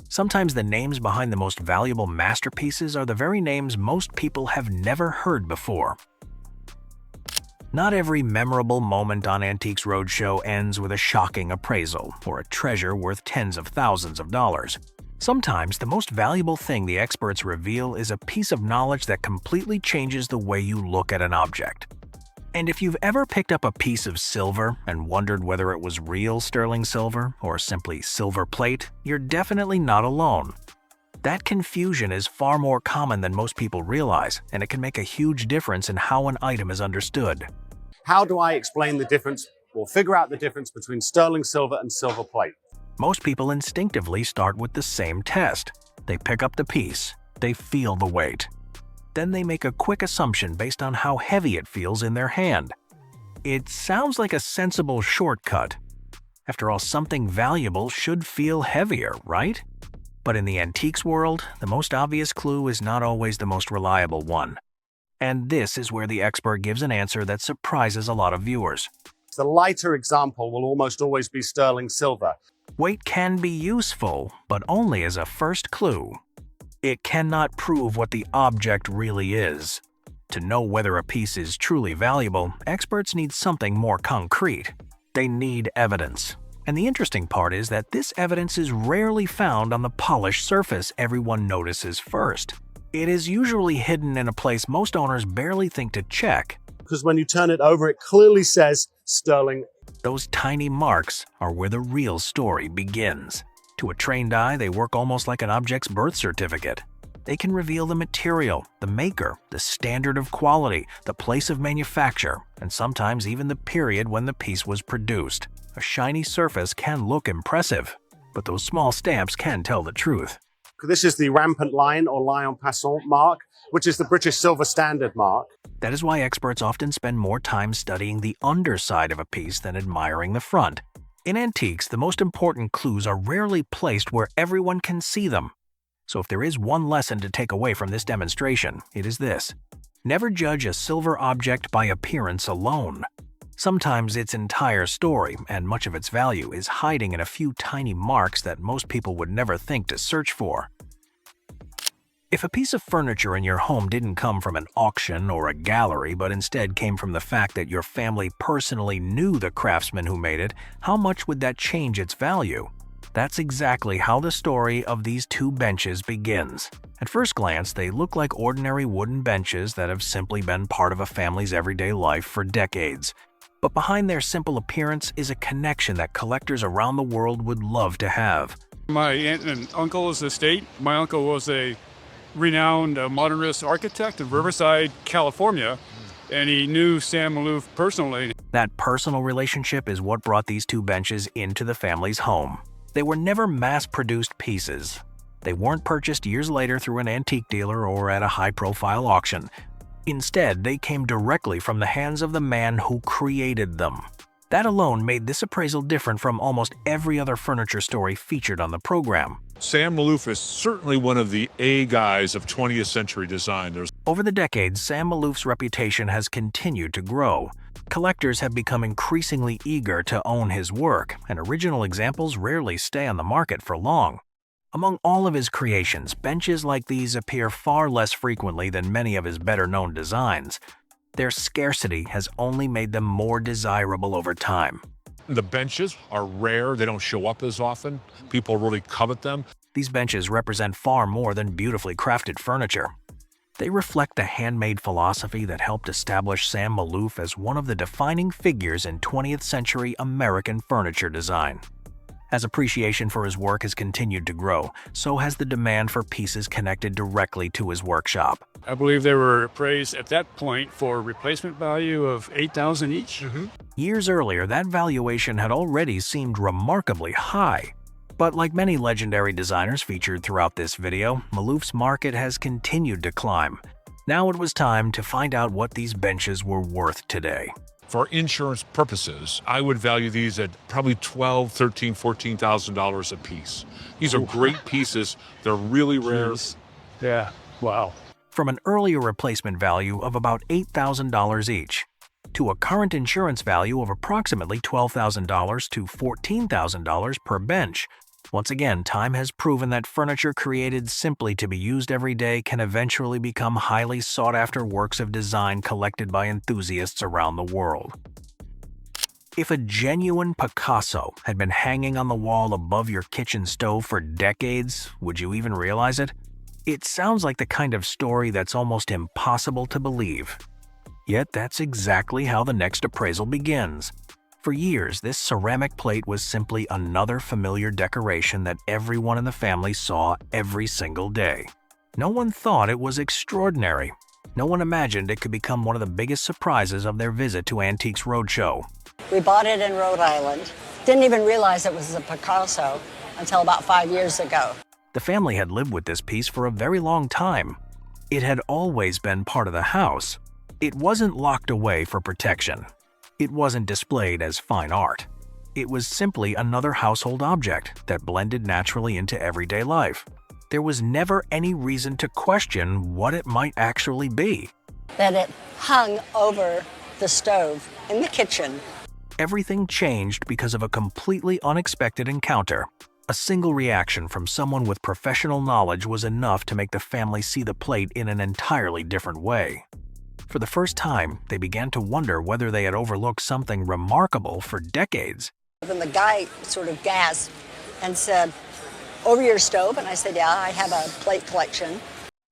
S3: Sometimes the names behind the most valuable masterpieces are the very names most people have never heard before. Not every memorable moment on Antiques Roadshow ends with a shocking appraisal or a treasure worth tens of thousands of dollars. Sometimes the most valuable thing the experts reveal is a piece of knowledge that completely changes the way you look at an object. And if you've ever picked up a piece of silver and wondered whether it was real sterling silver or simply silver plate, you're definitely not alone. That confusion is far more common than most people realize, and it can make a huge difference in how an item is understood.
S5: How do I explain the difference or figure out the difference between sterling silver and silver plate?
S3: Most people instinctively start with the same test. They pick up the piece, they feel the weight. Then they make a quick assumption based on how heavy it feels in their hand. It sounds like a sensible shortcut. After all, something valuable should feel heavier, right? But in the antiques world, the most obvious clue is not always the most reliable one. And this is where the expert gives an answer that surprises a lot of viewers.
S5: The lighter example will almost always be sterling silver.
S3: Weight can be useful, but only as a first clue. It cannot prove what the object really is. To know whether a piece is truly valuable, experts need something more concrete. They need evidence. And the interesting part is that this evidence is rarely found on the polished surface everyone notices first. It is usually hidden in a place most owners barely think to check.
S5: Because when you turn it over, it clearly says sterling.
S3: Those tiny marks are where the real story begins. To a trained eye, they work almost like an object's birth certificate. They can reveal the material, the maker, the standard of quality, the place of manufacture, and sometimes even the period when the piece was produced. A shiny surface can look impressive, but those small stamps can tell the truth.
S5: This is the rampant line or line en passant mark, which is the British silver standard mark.
S3: That is why experts often spend more time studying the underside of a piece than admiring the front. In antiques, the most important clues are rarely placed where everyone can see them. So if there is one lesson to take away from this demonstration, it is this: never judge a silver object by appearance alone. Sometimes its entire story and much of its value is hiding in a few tiny marks that most people would never think to search for. If a piece of furniture in your home didn't come from an auction or a gallery, but instead came from the fact that your family personally knew the craftsman who made it, how much would that change its value? That's exactly how the story of these two benches begins. At first glance, they look like ordinary wooden benches that have simply been part of a family's everyday life for decades. But behind their simple appearance is a connection that collectors around the world would love to have.
S11: My aunt and uncle's estate. My uncle was a renowned modernist architect in Riverside, California, and he knew Sam MALOOF personally.
S3: That personal relationship is what brought these two benches into the family's home. They were never mass-produced pieces. They weren't purchased years later through an antique dealer or at a high-profile auction. Instead, they came directly from the hands of the man who created them. That alone made this appraisal different from almost every other furniture story featured on the program.
S4: Sam MALOOF is certainly one of the A guys of 20th century design.
S3: Over the decades, Sam MALOOF's reputation has continued to grow. Collectors have become increasingly eager to own his work, and original examples rarely stay on the market for long. Among all of his creations, benches like these appear far less frequently than many of his better-known designs. Their scarcity has only made them more desirable over time.
S4: The benches are rare. They don't show up as often. People really covet them.
S3: These benches represent far more than beautifully crafted furniture. They reflect the handmade philosophy that helped establish Sam MALOOF as one of the defining figures in 20th century American furniture design. As appreciation for his work has continued to grow, so has the demand for pieces connected directly to his workshop.
S11: I believe they were appraised at that point for replacement value of $8,000 each.
S3: Years earlier, that valuation had already seemed remarkably high. But like many legendary designers featured throughout this video, MALOOF's market has continued to climb. Now it was time to find out what these benches were worth today.
S4: For insurance purposes, I would value these at probably $12,000, $13,000, $14,000 a piece. These are great pieces. They're really rare.
S11: Yeah, wow.
S3: From an earlier replacement value of about $8,000 each, to a current insurance value of approximately $12,000 to $14,000 per bench. Once again, time has proven that furniture created simply to be used every day can eventually become highly sought-after works of design collected by enthusiasts around the world. If a genuine Picasso had been hanging on the wall above your kitchen stove for decades, would you even realize it? It sounds like the kind of story that's almost impossible to believe. Yet that's exactly how the next appraisal begins. For years, this ceramic plate was simply another familiar decoration that everyone in the family saw every single day. No one thought it was extraordinary. No one imagined it could become one of the biggest surprises of their visit to Antiques Roadshow.
S12: We bought it in Rhode Island. Didn't even realize it was a Picasso until about 5 years ago.
S3: The family had lived with this piece for a very long time. It had always been part of the house. It wasn't locked away for protection. It wasn't displayed as fine art. It was simply another household object that blended naturally into everyday life. There was never any reason to question what it might actually be.
S12: That it hung over the stove in the kitchen.
S3: Everything changed because of a completely unexpected encounter. A single reaction from someone with professional knowledge was enough to make the family see the plate in an entirely different way. For the first time, they began to wonder whether they had overlooked something remarkable for decades.
S12: And the guy sort of gasped and said, "Over your stove?" And I said, "Yeah, I have a plate collection."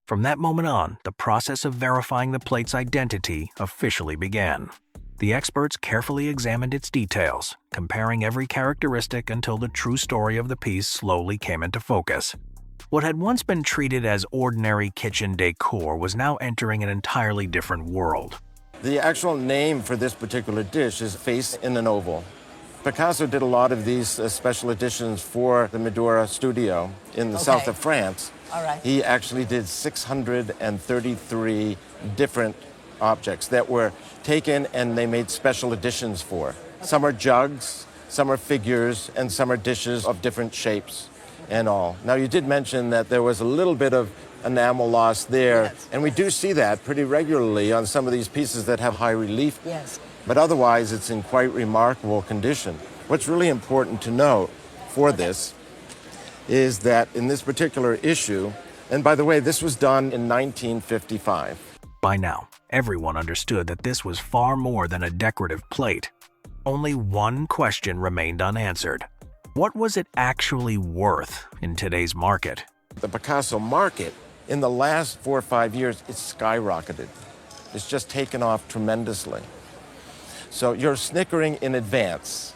S3: From that moment on, the process of verifying the plate's identity officially began. The experts carefully examined its details, comparing every characteristic until the true story of the piece slowly came into focus. What had once been treated as ordinary kitchen decor was now entering an entirely different world.
S13: The actual name for this particular dish is Face in an Oval. Picasso did a lot of these special editions for the MADOURA studio in the south of France.
S12: All right.
S13: He actually did 633 different objects that were taken and they made special editions for. Okay. Some are jugs, some are figures, and some are dishes of different shapes and all. Now, you did mention that there was a little bit of enamel loss there, yes. And we do see that pretty regularly on some of these pieces that have high relief.
S12: Yes.
S13: But otherwise, it's in quite remarkable condition. What's really important to note for this is that in this particular issue, and by the way, this was done in 1955.
S3: By now, everyone understood that this was far more than a decorative plate. Only one question remained unanswered. What was it actually worth in today's market?
S13: The Picasso market, in the last 4 or 5 years, it's skyrocketed. It's just taken off tremendously. So you're snickering in advance.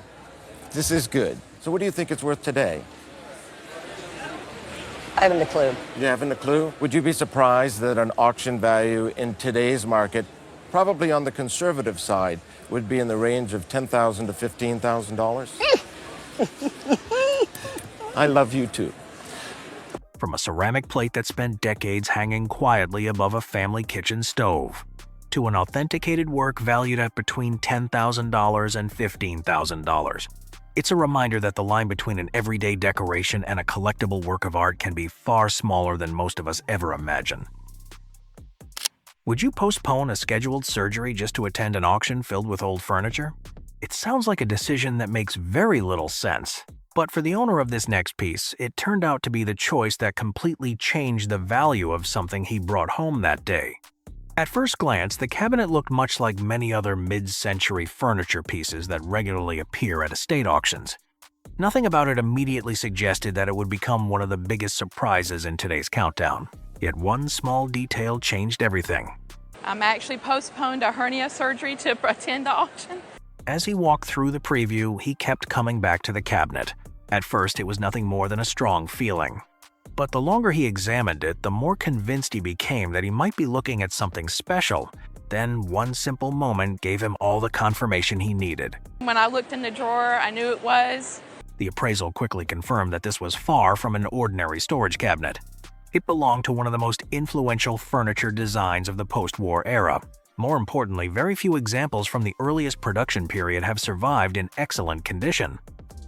S13: This is good. So what do you think it's worth today?
S12: I haven't a clue.
S13: You haven't a clue? Would you be surprised that an auction value in today's market, probably on the conservative side, would be in the range of $10,000 to $15,000? I love you too.
S3: From a ceramic plate that spent decades hanging quietly above a family kitchen stove, to an authenticated work valued at between $10,000 and $15,000. It's a reminder that the line between an everyday decoration and a collectible work of art can be far smaller than most of us ever imagine. Would you postpone a scheduled surgery just to attend an auction filled with old furniture? It sounds like a decision that makes very little sense. But for the owner of this next piece, it turned out to be the choice that completely changed the value of something he brought home that day. At first glance, the cabinet looked much like many other mid-century furniture pieces that regularly appear at estate auctions. Nothing about it immediately suggested that it would become one of the biggest surprises in today's countdown. Yet one small detail changed everything.
S2: I'm actually postponed a hernia surgery to attend the auction.
S3: As he walked through the preview, he kept coming back to the cabinet. At first, it was nothing more than a strong feeling. But the longer he examined it, the more convinced he became that he might be looking at something special. Then one simple moment gave him all the confirmation he needed.
S2: When I looked in the drawer, I knew it was.
S3: The appraisal quickly confirmed that this was far from an ordinary storage cabinet. It belonged to one of the most influential furniture designs of the post-war era. More importantly, very few examples from the earliest production period have survived in excellent condition.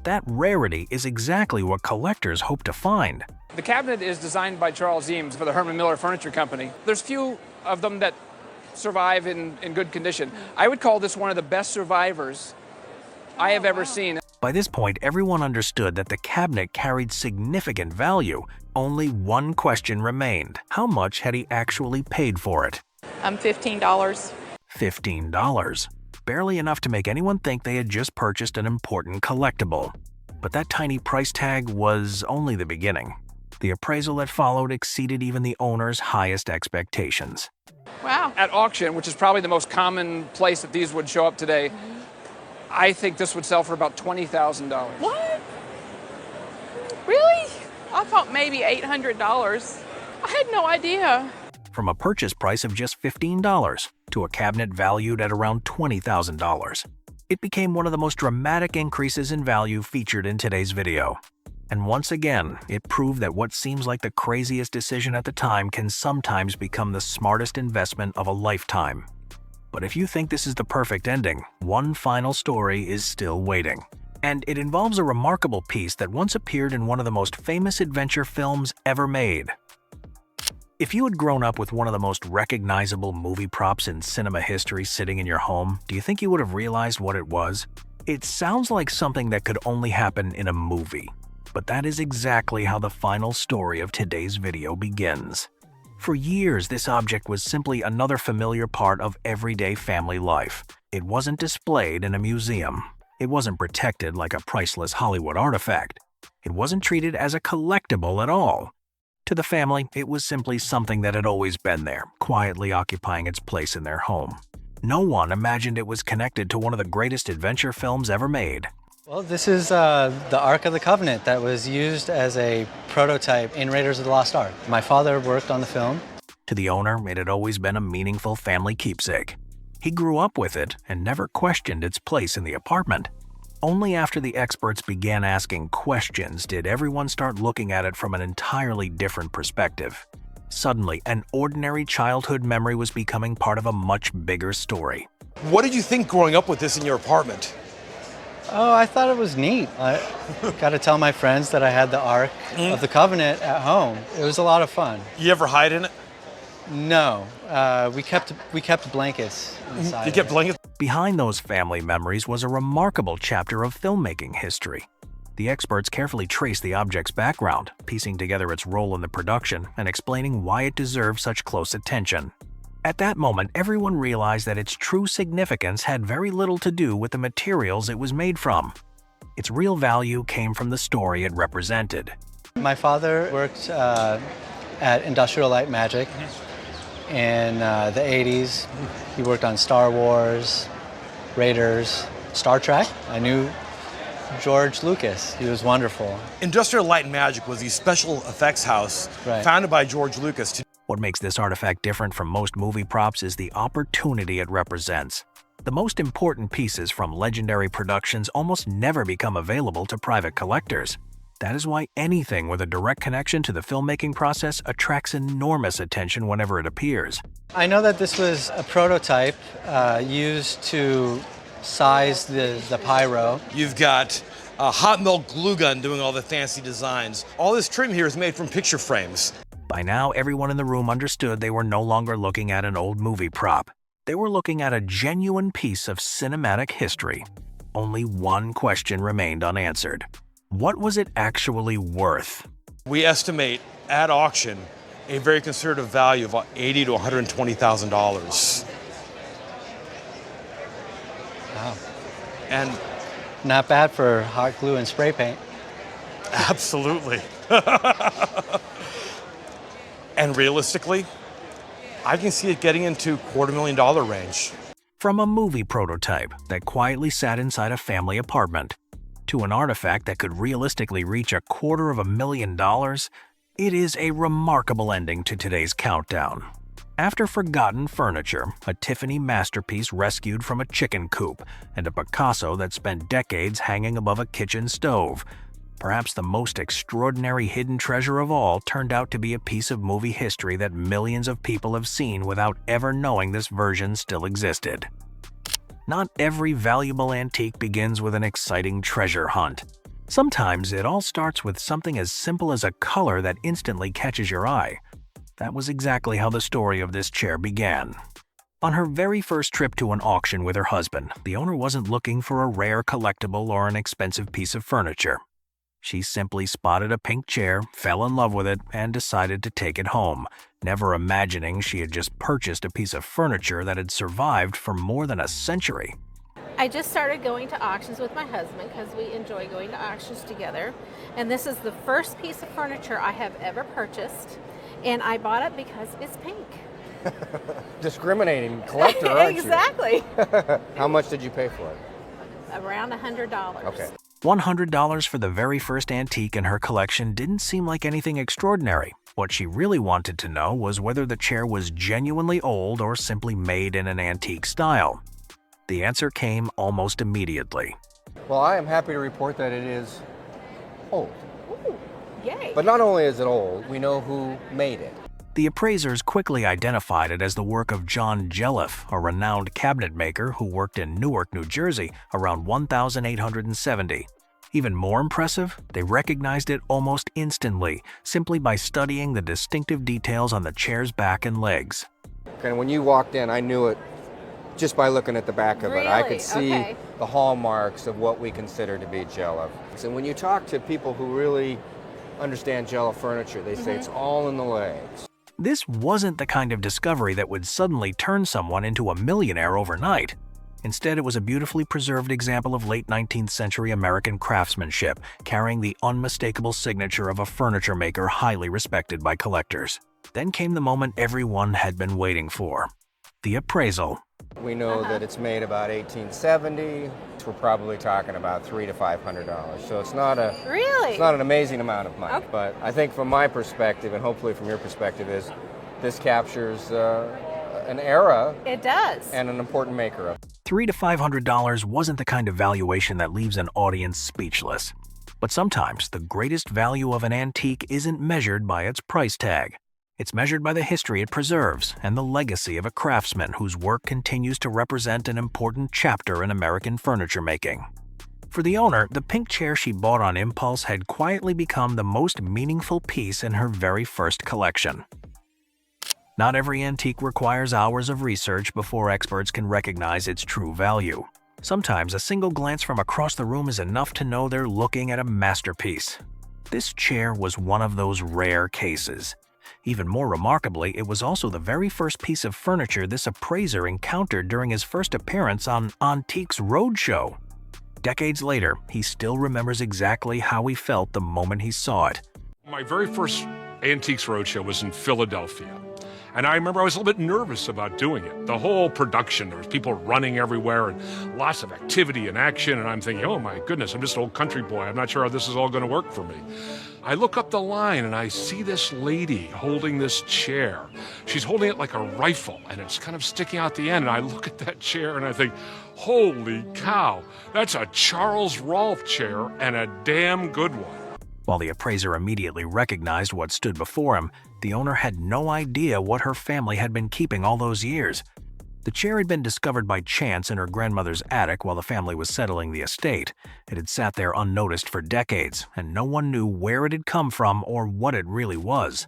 S3: That rarity is exactly what collectors hope to find.
S14: The cabinet is designed by Charles Eames for the Herman Miller Furniture Company. There's few of them that survive in good condition. I would call this one of the best survivors I have ever seen.
S3: By this point, everyone understood that the cabinet carried significant value. Only one question remained. How much had he actually paid for it?
S2: $15.
S3: $15. Barely enough to make anyone think they had just purchased an important collectible. But that tiny price tag was only the beginning. The appraisal that followed exceeded even the owner's highest expectations.
S2: Wow.
S14: At auction, which is probably the most common place that these would show up today, I think this would sell for about $20,000.
S2: What? Really? I thought maybe $800. I had no idea.
S3: From a purchase price of just $15 to a cabinet valued at around $20,000. It became one of the most dramatic increases in value featured in today's video. And once again, it proved that what seems like the craziest decision at the time can sometimes become the smartest investment of a lifetime. But if you think this is the perfect ending, one final story is still waiting. And it involves a remarkable piece that once appeared in one of the most famous adventure films ever made. If you had grown up with one of the most recognizable movie props in cinema history sitting in your home, do you think you would have realized what it was? It sounds like something that could only happen in a movie. But that is exactly how the final story of today's video begins. For years, this object was simply another familiar part of everyday family life. It wasn't displayed in a museum. It wasn't protected like a priceless Hollywood artifact. It wasn't treated as a collectible at all. To the family, it was simply something that had always been there, quietly occupying its place in their home. No one imagined it was connected to one of the greatest adventure films ever made.
S15: Well, this is the Ark of the Covenant that was used as a prototype in Raiders of the Lost Ark. My father worked on the film.
S3: To the owner, it had always been a meaningful family keepsake. He grew up with it and never questioned its place in the apartment. Only after the experts began asking questions did everyone start looking at it from an entirely different perspective. Suddenly, an ordinary childhood memory was becoming part of a much bigger story.
S17: What did you think growing up with this in your apartment?
S15: Oh, I thought it was neat. I got to tell my friends that I had the Ark of the Covenant at home. It was a lot of fun.
S17: You ever hide in it?
S15: No, we kept blankets inside.
S17: You kept blankets?
S3: Behind those family memories was a remarkable chapter of filmmaking history. The experts carefully traced the object's background, piecing together its role in the production and explaining why it deserved such close attention. At that moment, everyone realized that its true significance had very little to do with the materials it was made from. Its real value came from the story it represented.
S15: My father worked at Industrial Light and Magic in the 80s. He worked on Star Wars, Raiders, Star Trek. I knew George Lucas. He was wonderful.
S17: Industrial Light and Magic was the special effects house founded by George Lucas.
S3: What makes this artifact different from most movie props is the opportunity it represents. The most important pieces from legendary productions almost never become available to private collectors. That is why anything with a direct connection to the filmmaking process attracts enormous attention whenever it appears.
S15: I know that this was a prototype used to size the pyro.
S17: You've got a hot melt glue gun doing all the fancy designs. All this trim here is made from picture frames.
S3: By now, everyone in the room understood they were no longer looking at an old movie prop. They were looking at a genuine piece of cinematic history. Only one question remained unanswered. What was it actually worth?
S17: We estimate at auction a very conservative value of $80,000 to $120,000.
S15: Wow.
S17: And
S15: not bad for hot glue and spray paint.
S17: Absolutely. And realistically, I can see it getting into $250,000 range.
S3: From a movie prototype that quietly sat inside a family apartment to an artifact that could realistically reach $250,000, it is a remarkable ending to today's countdown. After forgotten furniture, a Tiffany masterpiece rescued from a chicken coop, and a Picasso that spent decades hanging above a kitchen stove, perhaps the most extraordinary hidden treasure of all turned out to be a piece of movie history that millions of people have seen without ever knowing this version still existed. Not every valuable antique begins with an exciting treasure hunt. Sometimes it all starts with something as simple as a color that instantly catches your eye. That was exactly how the story of this chair began. On her very first trip to an auction with her husband, the owner wasn't looking for a rare collectible or an expensive piece of furniture. She simply spotted a pink chair, fell in love with it, and decided to take it home, never imagining she had just purchased a piece of furniture that had survived for more than a century.
S1: I just started going to auctions with my husband because we enjoy going to auctions together. And this is the first piece of furniture I have ever purchased. And I bought it because it's pink.
S16: Discriminating collector, aren't you?
S1: Exactly.
S16: How much did you pay for it?
S1: Around $100.
S16: Okay.
S3: $100 for the very first antique in her collection didn't seem like anything extraordinary. What she really wanted to know was whether the chair was genuinely old or simply made in an antique style. The answer came almost immediately.
S16: Well, I am happy to report that it is old.
S1: Ooh, yay.
S16: But not only is it old, we know who made it.
S3: The appraisers quickly identified it as the work of John JELLIF, a renowned cabinet maker who worked in Newark, New Jersey around 1870. Even more impressive, they recognized it almost instantly, simply by studying the distinctive details on the chair's back and legs.
S16: And when you walked in, I knew it just by looking at the back of it. I could see the hallmarks of what we consider to be JELLIF. And when you talk to people who really understand JELLIF furniture, they say it's all in the legs.
S3: This wasn't the kind of discovery that would suddenly turn someone into a millionaire overnight. Instead, it was a beautifully preserved example of late 19th century American craftsmanship, carrying the unmistakable signature of a furniture maker highly respected by collectors. Then came the moment everyone had been waiting for: the appraisal.
S16: We know that it's made about 1870. We're probably talking about $300 to $500. So it's not a it's not an amazing amount of money. Okay. But I think from my perspective, and hopefully from your perspective, is this captures an era.
S1: It does.
S16: And an important maker of.
S3: $300 to $500 wasn't the kind of valuation that leaves an audience speechless. But sometimes the greatest value of an antique isn't measured by its price tag. It's measured by the history it preserves and the legacy of a craftsman whose work continues to represent an important chapter in American furniture making. For the owner, the pink chair she bought on impulse had quietly become the most meaningful piece in her very first collection. Not every antique requires hours of research before experts can recognize its true value. Sometimes a single glance from across the room is enough to know they're looking at a masterpiece. This chair was one of those rare cases. Even more remarkably, it was also the very first piece of furniture this appraiser encountered during his first appearance on Antiques Roadshow. Decades later, he still remembers exactly how he felt the moment he saw it.
S4: My very first Antiques Roadshow was in Philadelphia. And I remember I was a little bit nervous about doing it. The whole production, there was people running everywhere and lots of activity and action. And I'm thinking, oh my goodness, I'm just an old country boy. I'm not sure how this is all going to work for me. I look up the line and I see this lady holding this chair. She's holding it like a rifle and it's kind of sticking out the end. And I look at that chair and I think, holy cow, that's a Charles Rolfe chair and a damn good one.
S3: While the appraiser immediately recognized what stood before him, the owner had no idea what her family had been keeping all those years. The chair had been discovered by chance in her grandmother's attic while the family was settling the estate. It had sat there unnoticed for decades, and no one knew where it had come from or what it really was.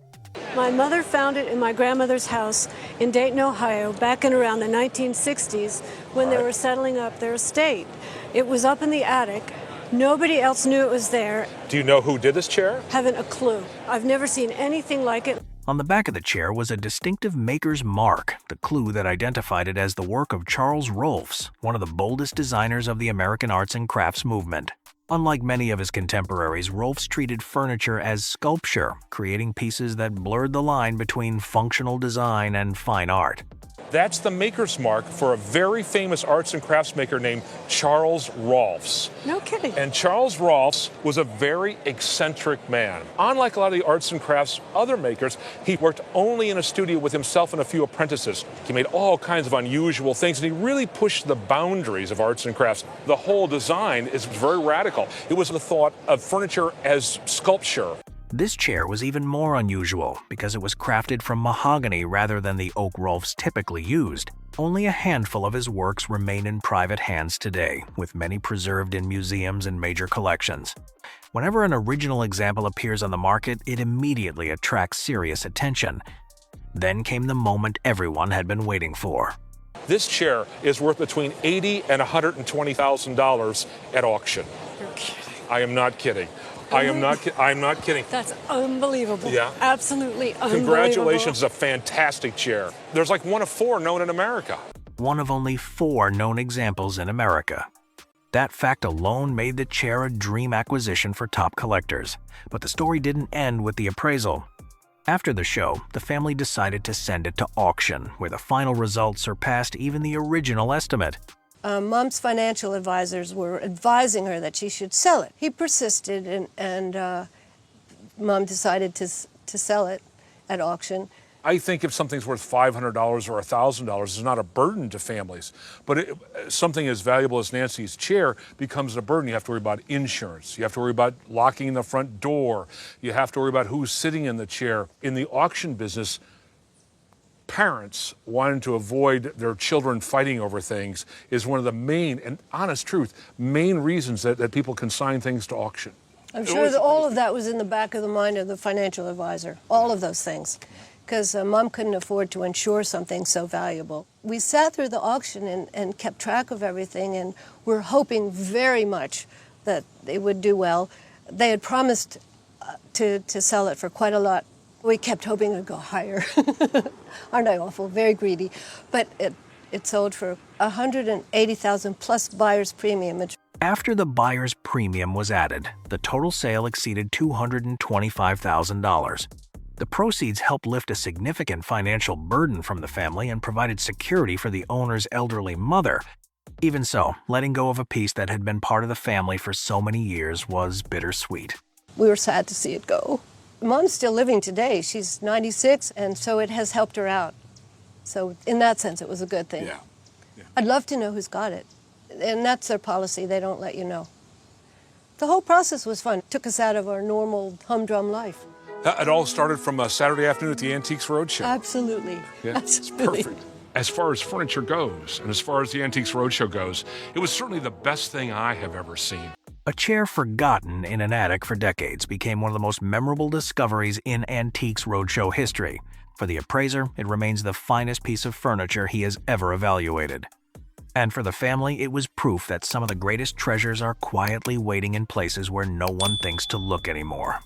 S18: My mother found it in my grandmother's house in Dayton, Ohio, back in around the 1960s when they were settling up their estate. It was up in the attic. Nobody else knew it was there.
S4: Do you know who did this chair?
S18: Haven't a clue. I've never seen anything like it.
S3: On the back of the chair was a distinctive maker's mark, the clue that identified it as the work of Charles ROHLFS, one of the boldest designers of the American arts and crafts movement. Unlike many of his contemporaries, ROHLFS treated furniture as sculpture, creating pieces that blurred the line between functional design and fine art.
S4: That's the maker's mark for a very famous arts and crafts maker named Charles ROHLFS.
S18: No kidding.
S4: And Charles ROHLFS was a very eccentric man. Unlike a lot of the arts and crafts other makers, he worked only in a studio with himself and a few apprentices. He made all kinds of unusual things, and he really pushed the boundaries of arts and crafts. The whole design is very radical. It was the thought of furniture as sculpture.
S3: This chair was even more unusual because it was crafted from mahogany rather than the oak ROHLFS typically used. Only a handful of his works remain in private hands today, with many preserved in museums and major collections. Whenever an original example appears on the market, it immediately attracts serious attention. Then came the moment everyone had been waiting for.
S4: This chair is worth between $80,000 and $120,000 at auction.
S18: You're kidding.
S4: I am not kidding. I'm not kidding.
S18: That's unbelievable.
S4: Yeah.
S18: Absolutely unbelievable.
S4: Congratulations, it's a fantastic chair. There's like one of 4 known in America.
S3: One of only 4 known examples in America. That fact alone made the chair a dream acquisition for top collectors. But the story didn't end with the appraisal. After the show, the family decided to send it to auction, where the final result surpassed even the original estimate.
S22: Mom's financial advisors were advising her that she should sell it. He persisted, and Mom decided to sell it at auction.
S4: I think if something's worth $500 or $1,000, it's not a burden to families. But something as valuable as Nancy's chair becomes a burden. You have to worry about insurance. You have to worry about locking the front door. You have to worry about who's sitting in the chair. In the auction business, parents wanting to avoid their children fighting over things is one of the main, and honest truth, main reasons that people consign things to auction.
S22: I'm sure that all of that was in the back of the mind of the financial advisor, all of those things, because Mom couldn't afford to insure something so valuable. We sat through the auction and kept track of everything, and we're hoping very much that it would do well. They had promised to sell it for quite a lot. We kept hoping it would go higher. Aren't I awful? Very greedy. But it sold for $180,000 plus buyer's premium.
S3: After the buyer's premium was added, the total sale exceeded $225,000. The proceeds helped lift a significant financial burden from the family and provided security for the owner's elderly mother. Even so, letting go of a piece that had been part of the family for so many years was bittersweet.
S22: We were sad to see it go. Mom's still living today. She's 96, and so it has helped her out. So in that sense, it was a good thing.
S4: Yeah.
S22: I'd love to know who's got it. And that's their policy. They don't let you know. The whole process was fun. It took us out of our normal humdrum life.
S4: It all started from a Saturday afternoon at the Antiques Roadshow.
S22: Absolutely.
S4: Yeah,
S22: Absolutely.
S4: It's perfect. As far as furniture goes, and as far as the Antiques Roadshow goes, it was certainly the best thing I have ever seen.
S3: A chair forgotten in an attic for decades became one of the most memorable discoveries in Antiques Roadshow history. For the appraiser, it remains the finest piece of furniture he has ever evaluated. And for the family, it was proof that some of the greatest treasures are quietly waiting in places where no one thinks to look anymore.